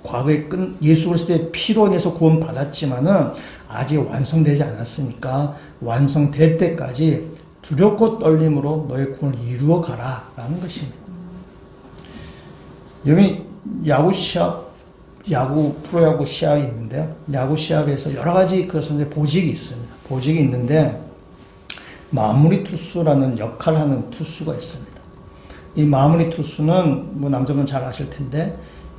과거에 예수 그리스도의 피로 인해서 구원 받았지만은 아직 완성되지 않았으니까 완성될 때까지 두렵고 떨림으로 너의 구원을 이루어 가라 라는 것입니다. 여기 프로야구 시합이 있는데요. 야구 시합에서 여러 가지 보직이 있습니다. 보직이 있는데 마무리 투수라는 역할을 하는 투수가 있습니다. 이 마무리 투수는 남자분 잘 아실 텐데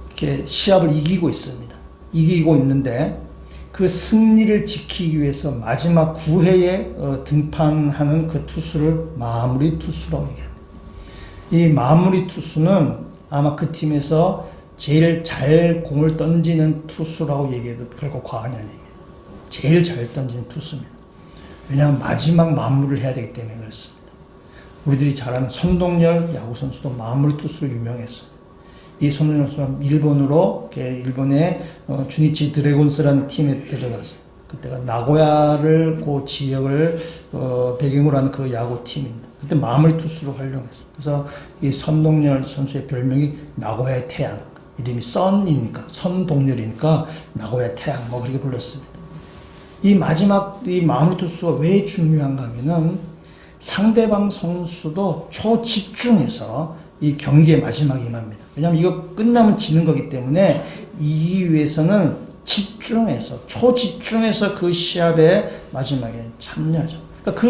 이렇게 시합을 이기고 있습니다. 이기고 있는데 그 승리를 지키기 위해서 마지막 9회에 등판하는 그 투수를 마무리 투수라고 얘기합니다. 이 마무리 투수는 아마 그 팀에서 제일 잘 공을 던지는 투수라고 얘기해도 결코 과언이 아닙니다. 제일 잘 던지는 투수입니다. 왜냐하면 마지막 마무리를 해야 되기 때문에 그렇습니다. 우리들이 잘 아는 손동열 야구선수도 마무리 투수로 유명했습니다. 이 손동열 선수가 일본의 주니치 드래곤스라는 팀에 들어갔어요. 그때가 나고야를 그 지역을 배경으로 하는 그 야구팀입니다. 그때 마무리 투수로 활용했어요. 그래서 이 손동열 선수의 별명이 나고야의 태양, 이름이 선동열이니까 나고야 태양 그렇게 불렀습니다. 이 마무리 투수가 왜 중요한가 하면은 상대방 선수도 초집중해서 이 경기의 마지막에 임합니다. 왜냐하면 이거 끝나면 지는 거기 때문에 이기기 위해서는 초집중해서 그 시합의 마지막에 참여하죠. 그러니까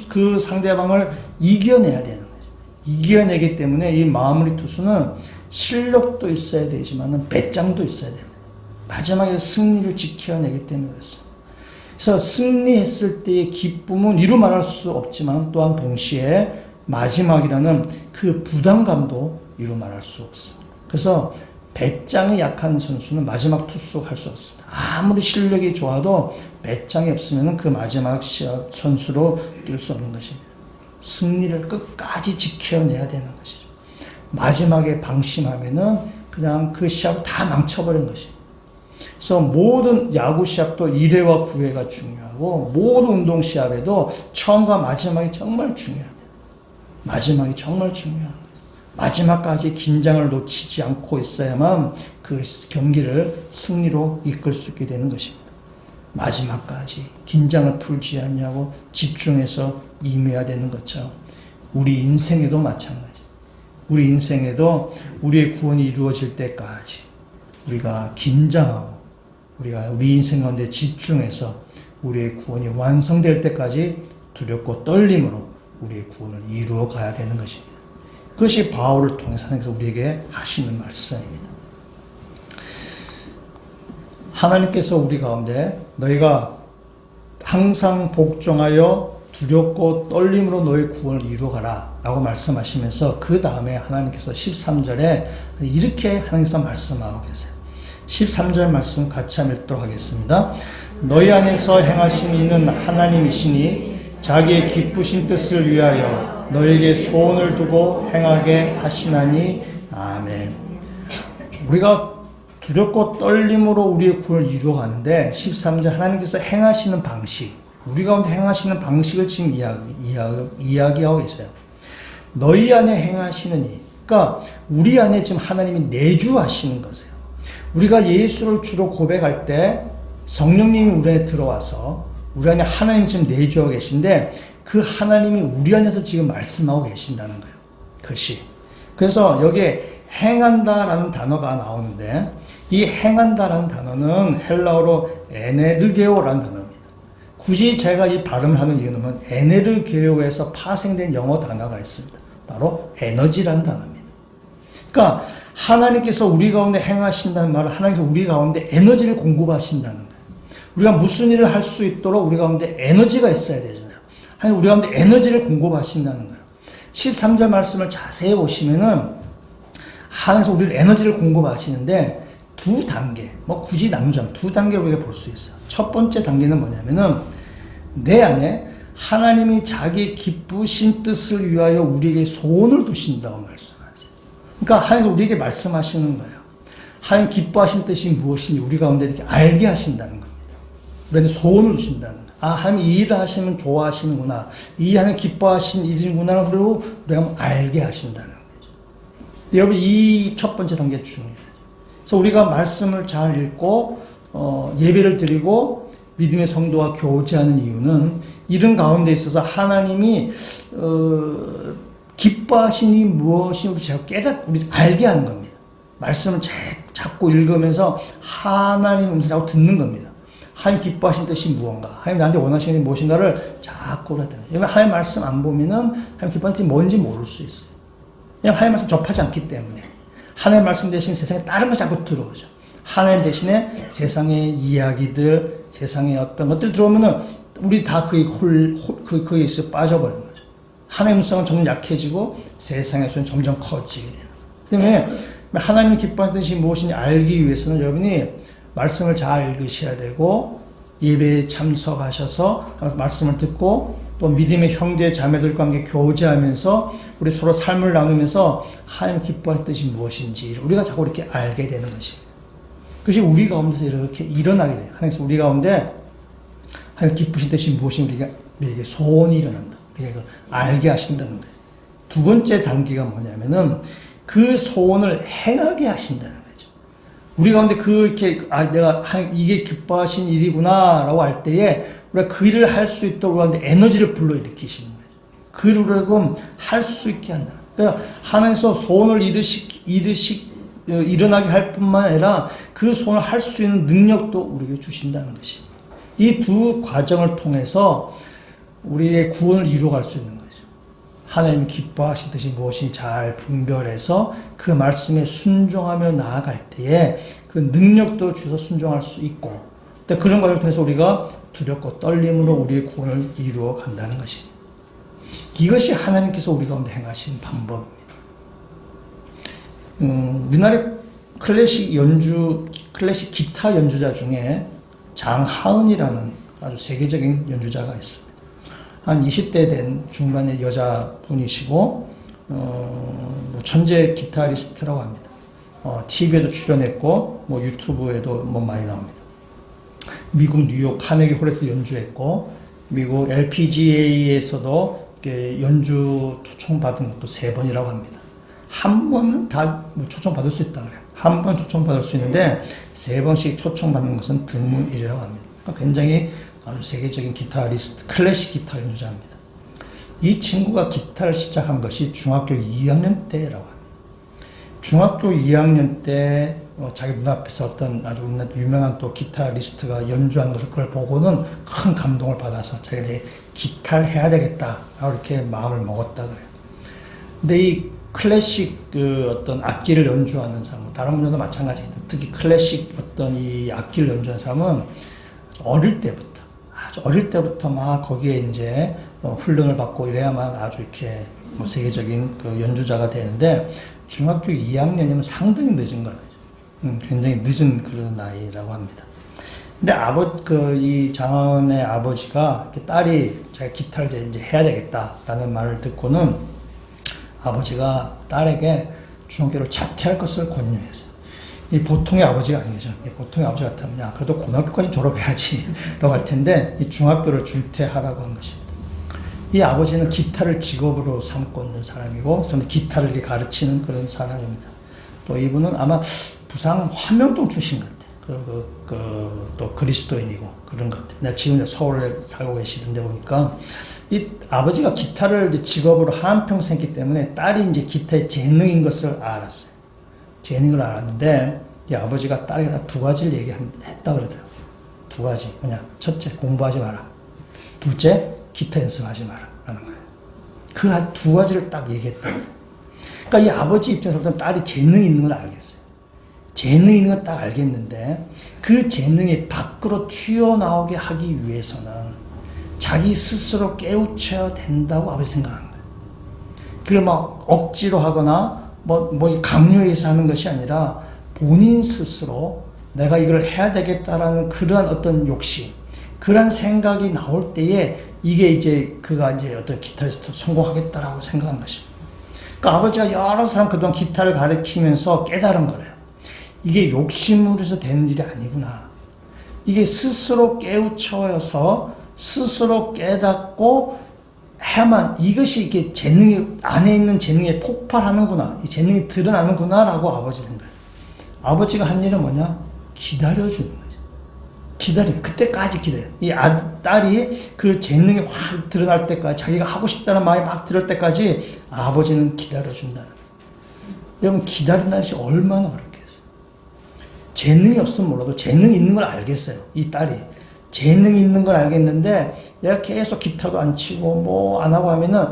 그 상대방을 이겨내야 되는 거죠. 이겨내기 때문에 이 마무리 투수는 실력도 있어야 되지만 배짱도 있어야 됩니다. 마지막에 승리를 지켜내기 때문에 그렇습니다. 그래서 승리했을 때의 기쁨은 이루 말할 수 없지만 또한 동시에 마지막이라는 그 부담감도 이루 말할 수 없습니다. 그래서 배짱이 약한 선수는 마지막 투수 할 수 없습니다. 아무리 실력이 좋아도 배짱이 없으면 그 마지막 선수로 뛸 수 없는 것입니다. 승리를 끝까지 지켜내야 되는 것이죠. 마지막에 방심하면은 그냥 그 시합을 다 망쳐버리는 것입니다. 그래서 모든 야구 시합도 1회와 9회가 중요하고 모든 운동 시합에도 처음과 마지막이 정말 중요합니다. 마지막이 정말 중요합니다. 마지막까지 긴장을 놓치지 않고 있어야만 그 경기를 승리로 이끌 수 있게 되는 것입니다. 마지막까지 긴장을 풀지 않냐고 집중해서 임해야 되는 것처럼 우리 인생에도 마찬가지. 우리 인생에도 우리의 구원이 이루어질 때까지 우리가 긴장하고 우리가 우리 인생 가운데 집중해서 우리의 구원이 완성될 때까지 두렵고 떨림으로 우리의 구원을 이루어 가야 되는 것입니다. 그것이 바울을 통해서 하나님께서 우리에게 하시는 말씀입니다. 하나님께서 우리 가운데 너희가 항상 복종하여 두렵고 떨림으로 너희 구원을 이루어가라 라고 말씀하시면서 그 다음에 하나님께서 13절에 이렇게 하나님께서 말씀하고 계세요. 13절 말씀 같이 한번 읽도록 하겠습니다. 너희 안에서 행하심이 있는 하나님이시니 자기의 기쁘신 뜻을 위하여 너에게 소원을 두고 행하게 하시나니 아멘. 우리가 두렵고 떨림으로 우리의 구원을 이루어가는데 13절 하나님께서 행하시는 방식, 우리 가운데 행하시는 방식을 지금 이야기하고 계세요. 너희 안에 행하시느니, 그러니까 우리 안에 지금 하나님이 내주하시는 것이에요. 우리가 예수를 주로 고백할 때 성령님이 우리 안에 들어와서 우리 안에 하나님이 지금 내주하고 계신데 그 하나님이 우리 안에서 지금 말씀하고 계신다는 거예요. 그것이. 그래서 여기에 행한다라는 단어가 나오는데 이 행한다라는 단어는 헬라어로 에네르게오라는 단어입니다. 굳이 제가 이 발음을 하는 이유는 에네르게오에서 파생된 영어 단어가 있습니다. 바로 에너지라는 단어입니다. 그러니까 하나님께서 우리 가운데 행하신다는 말은 하나님께서 우리 가운데 에너지를 공급하신다는 거예요. 우리가 무슨 일을 할 수 있도록 우리 가운데 에너지가 있어야 되잖아요. 하나님 우리 가운데 에너지를 공급하신다는 거예요. 13절 말씀을 자세히 보시면은 하나님께서 우리를 에너지를 공급하시는데 두 단계, 굳이 나누자면 두 단계로 우리가 볼 수 있어요. 첫 번째 단계는 뭐냐면은 내 안에 하나님이 자기 기쁘신 뜻을 위하여 우리에게 소원을 두신다고 말씀하세요. 그러니까 하나님께서 우리에게 말씀하시는 거예요. 하나님 기뻐하신 뜻이 무엇인지 우리 가운데 이렇게 알게 하신다는 겁니다. 우리한테 소원을 주신다는 거예요. 아, 하나님 이 일을 하시면 좋아하시는구나. 이 하나님 기뻐하신 일이구나. 그리고 우리가 알게 하신다는 거죠. 여러분, 이 첫 번째 단계 중요해요. 그래서 우리가 말씀을 잘 읽고 예배를 드리고 믿음의 성도와 교제하는 이유는 이런 가운데 있어서 하나님이 기뻐하신 이 무엇인지 제가 우리 알게 하는 겁니다. 말씀을 자꾸 읽으면서 하나님 음성을 자꾸 듣는 겁니다. 하나님 기뻐하신 뜻이 무언가, 하나님 나한테 원하시는 게 무엇인가를 자꾸 그랬다. 왜냐면 하나님 말씀 안 보면은 하나님 기뻐하신 뜻이 뭔지 모를 수 있어요. 그냥 하나님 말씀 접하지 않기 때문에. 하나님 말씀 대신 세상에 다른 것이 자꾸 들어오죠. 하나님 대신에 세상의 이야기들, 세상의 어떤 것들 들어오면은 우리 다 거기에 빠져버리는 거죠. 하나님의 음성은 점점 약해지고 세상의 소리는 점점 커지게 되는. 때문에 하나님 기뻐하는 뜻이 무엇인지 알기 위해서는 여러분이 말씀을 잘 읽으셔야 되고 예배에 참석하셔서 말씀을 듣고 또 믿음의 형제 자매들과 함께 교제하면서 우리 서로 삶을 나누면서 하나님 기뻐할 뜻이 무엇인지 우리가 자꾸 이렇게 알게 되는 것입니다. 그것이 우리 가운데서 이렇게 일어나게 돼요. 하나님 우리 가운데 하나님 기쁘신 뜻이 무엇인지 우리에게 소원이 일어난다. 우리가 알게 하신다는 거예요. 두 번째 단계가 뭐냐면은 그 소원을 행하게 하신다는 거죠. 우리 가운데 내가 이게 기뻐하신 일이구나라고 할 때에 우리가 그 일을 할 수 있도록 하는데 에너지를 불러일으키시는 거예요. 그 일을 할 수 있게 한다. 그러니까 하나님께서 소원을 일어나게 할 뿐만 아니라 그 소원을 할 수 있는 능력도 우리에게 주신다는 것입니다. 이 두 과정을 통해서 우리의 구원을 이루어갈 수 있는 거죠. 하나님이 기뻐하시듯이 무엇이 잘 분별해서 그 말씀에 순종하며 나아갈 때에 그 능력도 주셔서 순종할 수 있고, 근데 그런 과정을 통해서 우리가 두렵고 떨림으로 우리의 구원을 이루어 간다는 것입니다. 이것이 하나님께서 우리 가운데 행하신 방법입니다. 우리나라의 클래식 기타 연주자 중에 장하은이라는 아주 세계적인 연주자가 있습니다. 한 20대 된 중반의 여자분이시고, 천재 기타리스트라고 합니다. TV에도 출연했고, 유튜브에도 많이 나옵니다. 미국 뉴욕 카네기 홀에서 연주했고, 미국 LPGA에서도 연주 초청받은 것도 3번이라고 합니다. 한 번은 다 초청받을 수 있다 그래요. 한 번 초청받을 수 있는데 3번씩 초청받는 것은 드문일이라고 합니다. 그러니까 굉장히 아주 세계적인 기타리스트, 클래식 기타 연주자입니다. 이 친구가 기타를 시작한 것이 중학교 2학년 때라고 합니다. 중학교 2학년 때 자기 눈앞에서 어떤 아주 유명한 또 기타리스트가 연주하는 것을 그걸 보고는 큰 감동을 받아서 자기가 이제 기타를 해야 되겠다 이렇게 마음을 먹었다 그래요. 근데 이 클래식 어떤 악기를 연주하는 사람, 다른 분들도 마찬가지입니다. 특히 클래식 어떤 이 악기를 연주하는 사람은 아주 어릴 때부터 막 거기에 이제 훈련을 받고 이래야만 아주 이렇게 세계적인 그 연주자가 되는데, 중학교 2학년이면 상당히 늦은 거예요. 굉장히 늦은 그런 나이라고 합니다. 근데 이 장하은의 아버지가 딸이 자기 기타를 이제 해야 되겠다라는 말을 듣고는 아버지가 딸에게 중학교를 자퇴할 것을 권유했어요. 이 보통의 아버지가 아니죠. 보통의 아버지 같으면, 야, 그래도 고등학교까지 졸업해야지. 라고 할 텐데, 이 중학교를 줄퇴하라고 한 것입니다. 이 아버지는 기타를 직업으로 삼고 있는 사람이고, 기타를 이렇게 가르치는 그런 사람입니다. 또 이분은 아마 부산 화명동 출신 같아요. 또 그리스도인이고 그런 것 같아요. 내가 지금 서울에 살고 계시는데 보니까, 이 아버지가 기타를 이제 직업으로 한평생 했기 때문에 딸이 이제 기타의 재능인 것을 알았어요. 재능을 알았는데, 이 아버지가 딸에게 다 2가지를 얘기했다 그러더라고요. 2가지. 뭐냐? 첫째, 공부하지 마라. 둘째, 기타 연습하지 마라. 라는 거예요. 그 2가지를 딱 얘기했다. 그러니까 이 아버지 입장에서부터는 딸이 재능이 있는 걸 알겠어요. 재능이 있는 건 딱 알겠는데, 그 재능이 밖으로 튀어나오게 하기 위해서는 자기 스스로 깨우쳐야 된다고 아버지 생각한 거예요. 그걸 막 억지로 하거나 강요해서 하는 것이 아니라 본인 스스로 내가 이걸 해야 되겠다라는 그러한 어떤 욕심, 그런 생각이 나올 때에 이게 이제 그가 이제 어떤 기타리스트 성공하겠다라고 생각한 것입니다. 그러니까 아버지가 여러 사람 그동안 기타를 가르치면서 깨달은 거래요. 이게 욕심으로 해서 되는 일이 아니구나. 이게 스스로 깨우쳐서 스스로 깨닫고 해야만 이것이 이게 안에 있는 재능이 폭발하는구나. 이 재능이 드러나는구나라고 아버지 생각해요. 아버지가 한 일은 뭐냐? 기다려주는 거죠. 그때까지 기다려요. 이 딸이 그 재능이 확 드러날 때까지, 자기가 하고 싶다는 마음이 막 들을 때까지 아버지는 기다려준다는 거예요. 여러분, 기다린다는 것이 얼마나 어렵겠어요. 재능이 없으면 몰라도 재능이 있는 걸 알겠어요. 이 딸이. 재능이 있는 걸 알겠는데, 내가 계속 기타도 안 치고 안 하고 하면은,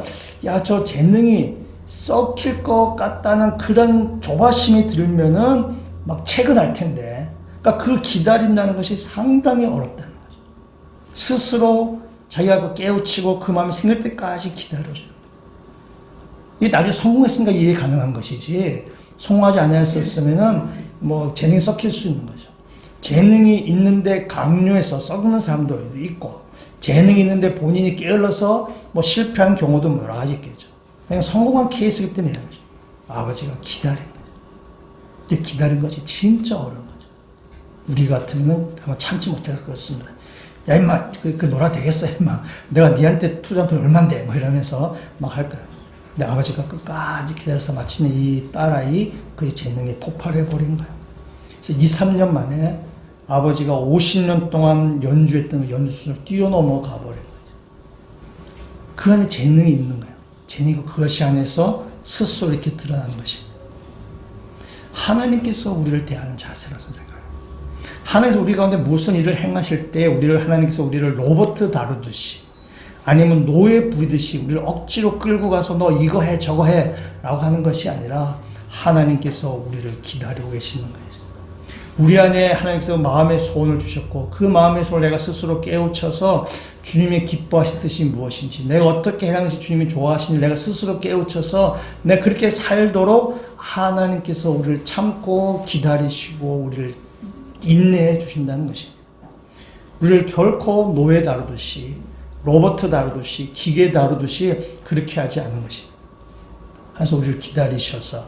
야, 저 재능이 썩힐 것 같다는 그런 조바심이 들면은 막 채근할 텐데, 그러니까 그 기다린다는 것이 상당히 어렵다는 거죠. 스스로 자기가 그 깨우치고 그 마음이 생길 때까지 기다려줘요. 이게 나중에 성공했으니까 이해 가능한 것이지, 성공하지 않았었으면은 재능이 썩힐 수 있는 거죠. 재능이 있는데 강요해서 썩는 사람도 있고, 재능이 있는데 본인이 게을러서 실패한 경우도 여러 가지 있겠죠. 그냥 성공한 케이스이기 때문에 그런 거죠. 아버지가 기다린 거죠. 근데 기다린 것이 진짜 어려운 거죠. 우리 같으면 아마 참지 못해서 그렇습니다. 야, 임마, 그 놀아 되겠어, 임마. 내가 니한테 투자한 돈 얼만데, 이러면서 막 할 거예요. 근데 아버지가 끝까지 기다려서 마침내 이 딸아이 그 재능이 폭발해버린 거예요. 그래서 2, 3년 만에 아버지가 50년 동안 연주했던 그 연주수를 뛰어넘어 가버린 거죠. 그 안에 재능이 있는 거예요. 재능이 그것이 안에서 스스로 이렇게 드러나는 것입니다. 하나님께서 우리를 대하는 자세라고 생각해요. 하나님께서 우리 가운데 무슨 일을 행하실 때 하나님께서 우리를 로봇 다루듯이 아니면 노예 부리듯이 우리를 억지로 끌고 가서 너 이거 해 저거 해 라고 하는 것이 아니라 하나님께서 우리를 기다리고 계시는 거예요. 우리 안에 하나님께서 마음의 소원을 주셨고 그 마음의 소원을 내가 스스로 깨우쳐서 주님이 기뻐하실 뜻이 무엇인지, 내가 어떻게 해야 하는지 주님이 좋아하시는지 내가 스스로 깨우쳐서 내가 그렇게 살도록 하나님께서 우리를 참고 기다리시고 우리를 인내해 주신다는 것입니다. 우리를 결코 노예 다루듯이, 로봇 다루듯이, 기계 다루듯이 그렇게 하지 않는 것입니다. 그래서 우리를 기다리셔서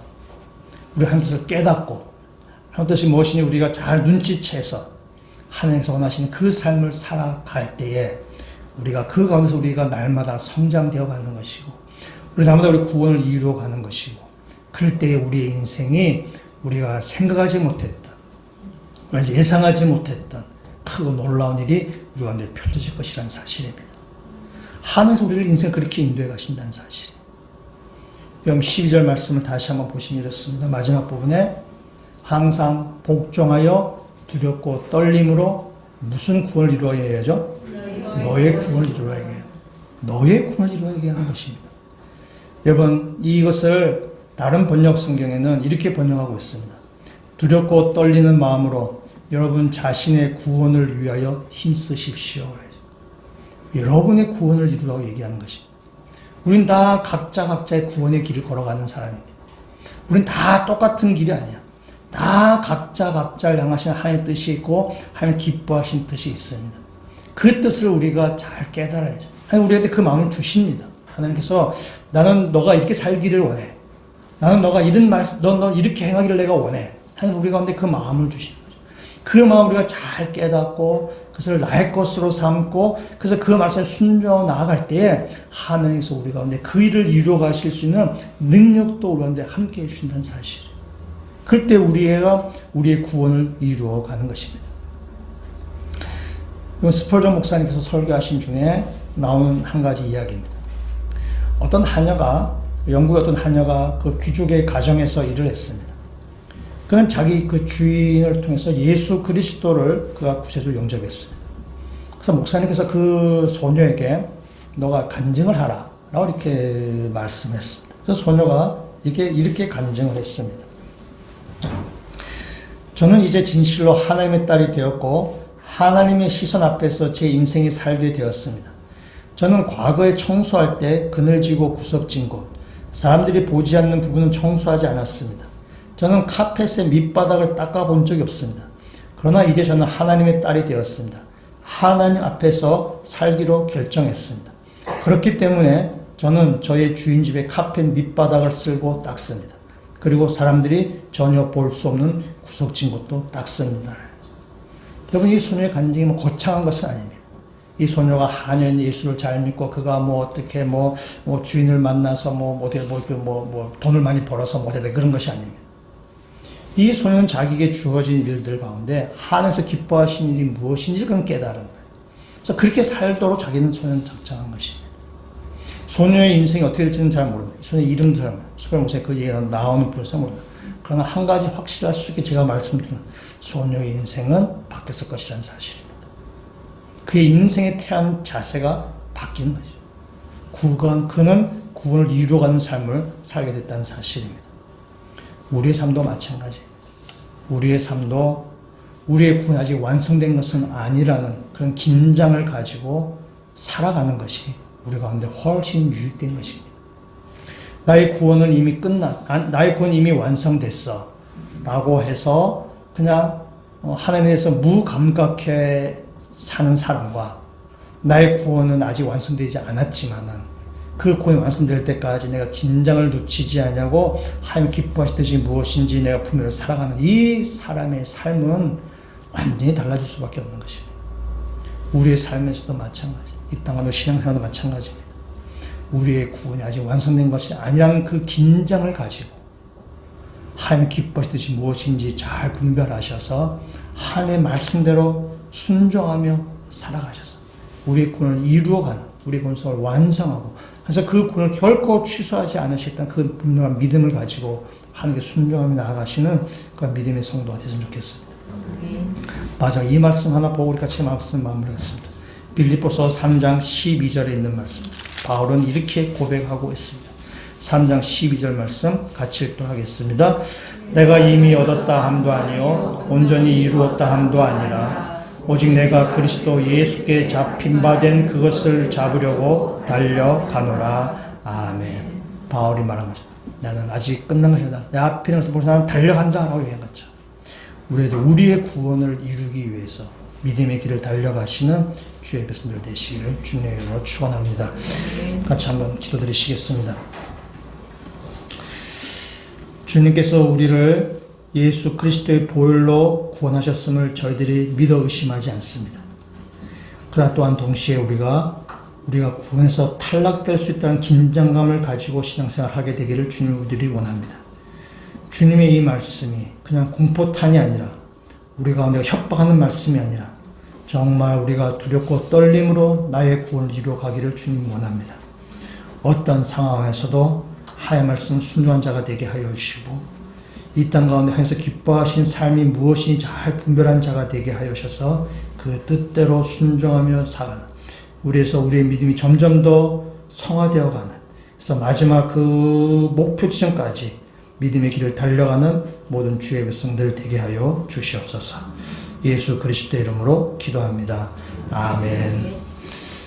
우리 하나님 뜻을 깨닫고 하나님 뜻이 무엇인지 우리가 잘 눈치채서 하나님께서 원하시는 그 삶을 살아갈 때에 우리가 그 가운데서 우리가 날마다 성장되어 가는 것이고 우리 날마다 우리 구원을 이루어 가는 것이고, 그럴 때에 우리의 인생이 우리가 생각하지 못했던, 우리가 예상하지 못했던 크고 놀라운 일이 우리 가운데 펼쳐질 것이라는 사실입니다. 하나님께서 우리를 인생 그렇게 인도해 가신다는 사실이에요. 그럼 12절 말씀을 다시 한번 보시면 이렇습니다. 마지막 부분에 항상 복종하여 두렵고 떨림으로 무슨 구원을 이루어야죠? 너의 구원을 이루어야 해요. 너의 구원을 이루어야 하는 것입니다. 여러분, 이것을 다른 번역 성경에는 이렇게 번역하고 있습니다. 두렵고 떨리는 마음으로 여러분 자신의 구원을 위하여 힘쓰십시오. 여러분의 구원을 이루라고 얘기하는 것입니다. 우린 다 각자의 구원의 길을 걸어가는 사람입니다. 우린 다 똑같은 길이 아니야. 다 각자를 향하시는 하나님의 뜻이 있고 하나님 기뻐하신 뜻이 있습니다. 그 뜻을 우리가 잘 깨달아야죠. 하나님 우리한테 그 마음을 주십니다. 하나님께서 나는 너가 이렇게 살기를 원해. 나는 너가 이런 말씀, 너 이렇게 행하기를 내가 원해. 하나님 우리 가운데 그 마음을 주시는 거죠. 그 마음을 우리가 잘 깨닫고 그것을 나의 것으로 삼고 그래서 그 말씀에 순종하고 나아갈 때에 하나님께서 우리 가운데 그 일을 이루어 가실 수 있는 능력도 우리 가운데 함께 해주신다는 사실이에요. 그럴 때 우리의 구원을 이루어 가는 것입니다. 스펄전 목사님께서 설교하신 중에 나오는 한 가지 이야기입니다. 어떤 하녀가, 영국의 어떤 하녀가 그 귀족의 가정에서 일을 했습니다. 그는 자기 그 주인을 통해서 예수 그리스도를 그가 구세주로 영접했습니다. 그래서 목사님께서 그 소녀에게 너가 간증을 하라 라고 이렇게 말씀했습니다. 그래서 소녀가 이렇게 간증을 했습니다. 저는 이제 진실로 하나님의 딸이 되었고 하나님의 시선 앞에서 제 인생이 살게 되었습니다. 저는 과거에 청소할 때 그늘지고 구석진 곳, 사람들이 보지 않는 부분은 청소하지 않았습니다. 저는 카펫의 밑바닥을 닦아본 적이 없습니다. 그러나 이제 저는 하나님의 딸이 되었습니다. 하나님 앞에서 살기로 결정했습니다. 그렇기 때문에 저는 저의 주인 집의 카펫 밑바닥을 쓸고 닦습니다. 그리고 사람들이 전혀 볼 수 없는 구석진 곳도 닦습니다. 여러분, 이 소녀의 간증이 뭐 거창한 것은 아닙니다. 이 소녀가 한연 예수를 잘 믿고 그가 어떻게 주인을 만나서 돈을 많이 벌어서 그런 것이 아닙니다. 이 소녀는 자기에게 주어진 일들 가운데 하나님께서 기뻐하시는 일이 무엇인지 그는 깨달은 거예요. 그래서 그렇게 살도록 자기는 소녀는 작정한 것입니다. 소녀의 인생이 어떻게 될지는 잘 모릅니다. 소녀의 이름도 잘 모릅니다. 수발목사에 그 얘기가 나오는 분에서 모릅니다. 그러나 한 가지 확실할 수 있게 제가 말씀드린 소녀의 인생은 바뀌었을 것이라는 사실입니다. 그의 인생에 태한 자세가 바뀐 거죠. 그는 구원을 이루어가는 삶을 살게 됐다는 사실입니다. 우리의 삶도 마찬가지예요. 우리의 삶도 우리의 구원이 아직 완성된 것은 아니라는 그런 긴장을 가지고 살아가는 것이 우리 가운데 훨씬 유익된 것입니다. 나의 구원은 이미 나의 구원이 이미 완성됐어 라고 해서 그냥 하나님에 대해서 무감각해 사는 사람과 나의 구원은 아직 완성되지 않았지만은 그 구원이 완성될 때까지 내가 긴장을 놓치지 않냐고 하나님 기뻐하실 뜻이 무엇인지 내가 품으려 살아가는 이 사람의 삶은 완전히 달라질 수밖에 없는 것입니다. 우리의 삶에서도 마찬가지, 이 땅과 신앙생활도 마찬가지입니다. 우리의 구원이 아직 완성된 것이 아니라는 그 긴장을 가지고 하나님 기뻐하실 뜻이 무엇인지 잘 분별하셔서 하나님의 말씀대로 순종하며 살아가셔서 우리의 구원을 이루어가는, 우리의 구원을 완성하고, 그래서 그 구원을 결코 취소하지 않으셨던 그 분명한 믿음을 가지고 하나님께 순종하며 나아가시는 그 믿음의 성도가 되었으면 좋겠습니다. 마지막 이 말씀 하나 보고 우리 같이 말씀 마무리하겠습니다. 빌립보서 3장 12절에 있는 말씀. 바울은 이렇게 고백하고 있습니다. 3장 12절 말씀 같이 읽도록 하겠습니다. 내가 이미 얻었다 함도 아니요 온전히 이루었다 함도 아니라 오직 내가 그리스도 예수께 잡힌 바 된 그것을 잡으려고 달려가노라. 아멘. 바울이 말한 것입니다. 나는 아직 끝난 것이 아니다. 내 앞에 있는 것을 보면서 나는 달려간다 라고 얘기한 거죠. 우리도 우리의 구원을 이루기 위해서 믿음의 길을 달려가시는 주의 백성들 되시기를 주님의 이름으로 축원합니다. 같이 한번 기도드리시겠습니다. 주님께서 우리를 예수 그리스도의 보혈로 구원하셨음을 저희들이 믿어 의심하지 않습니다. 그러나 또한 동시에 우리가 구원에서 탈락될 수 있다는 긴장감을 가지고 신앙생활을 하게 되기를 주님들이 원합니다. 주님의 이 말씀이 그냥 공포탄이 아니라 우리 가운데 협박하는 말씀이 아니라 정말 우리가 두렵고 떨림으로 나의 구원을 이루어가기를 주님 원합니다. 어떤 상황에서도 하의 말씀 순종한 자가 되게 하여 주시고 이 땅 가운데 하나님께서 기뻐하신 삶이 무엇인지 잘 분별한 자가 되게 하여 주셔서 그 뜻대로 순종하며 살아가는 우리의 믿음이 점점 더 성화되어 가는 그래서 마지막 그 목표 지점까지 믿음의 길을 달려가는 모든 주의 백성들 되게 하여 주시옵소서. 예수 그리스도의 이름으로 기도합니다. 아멘.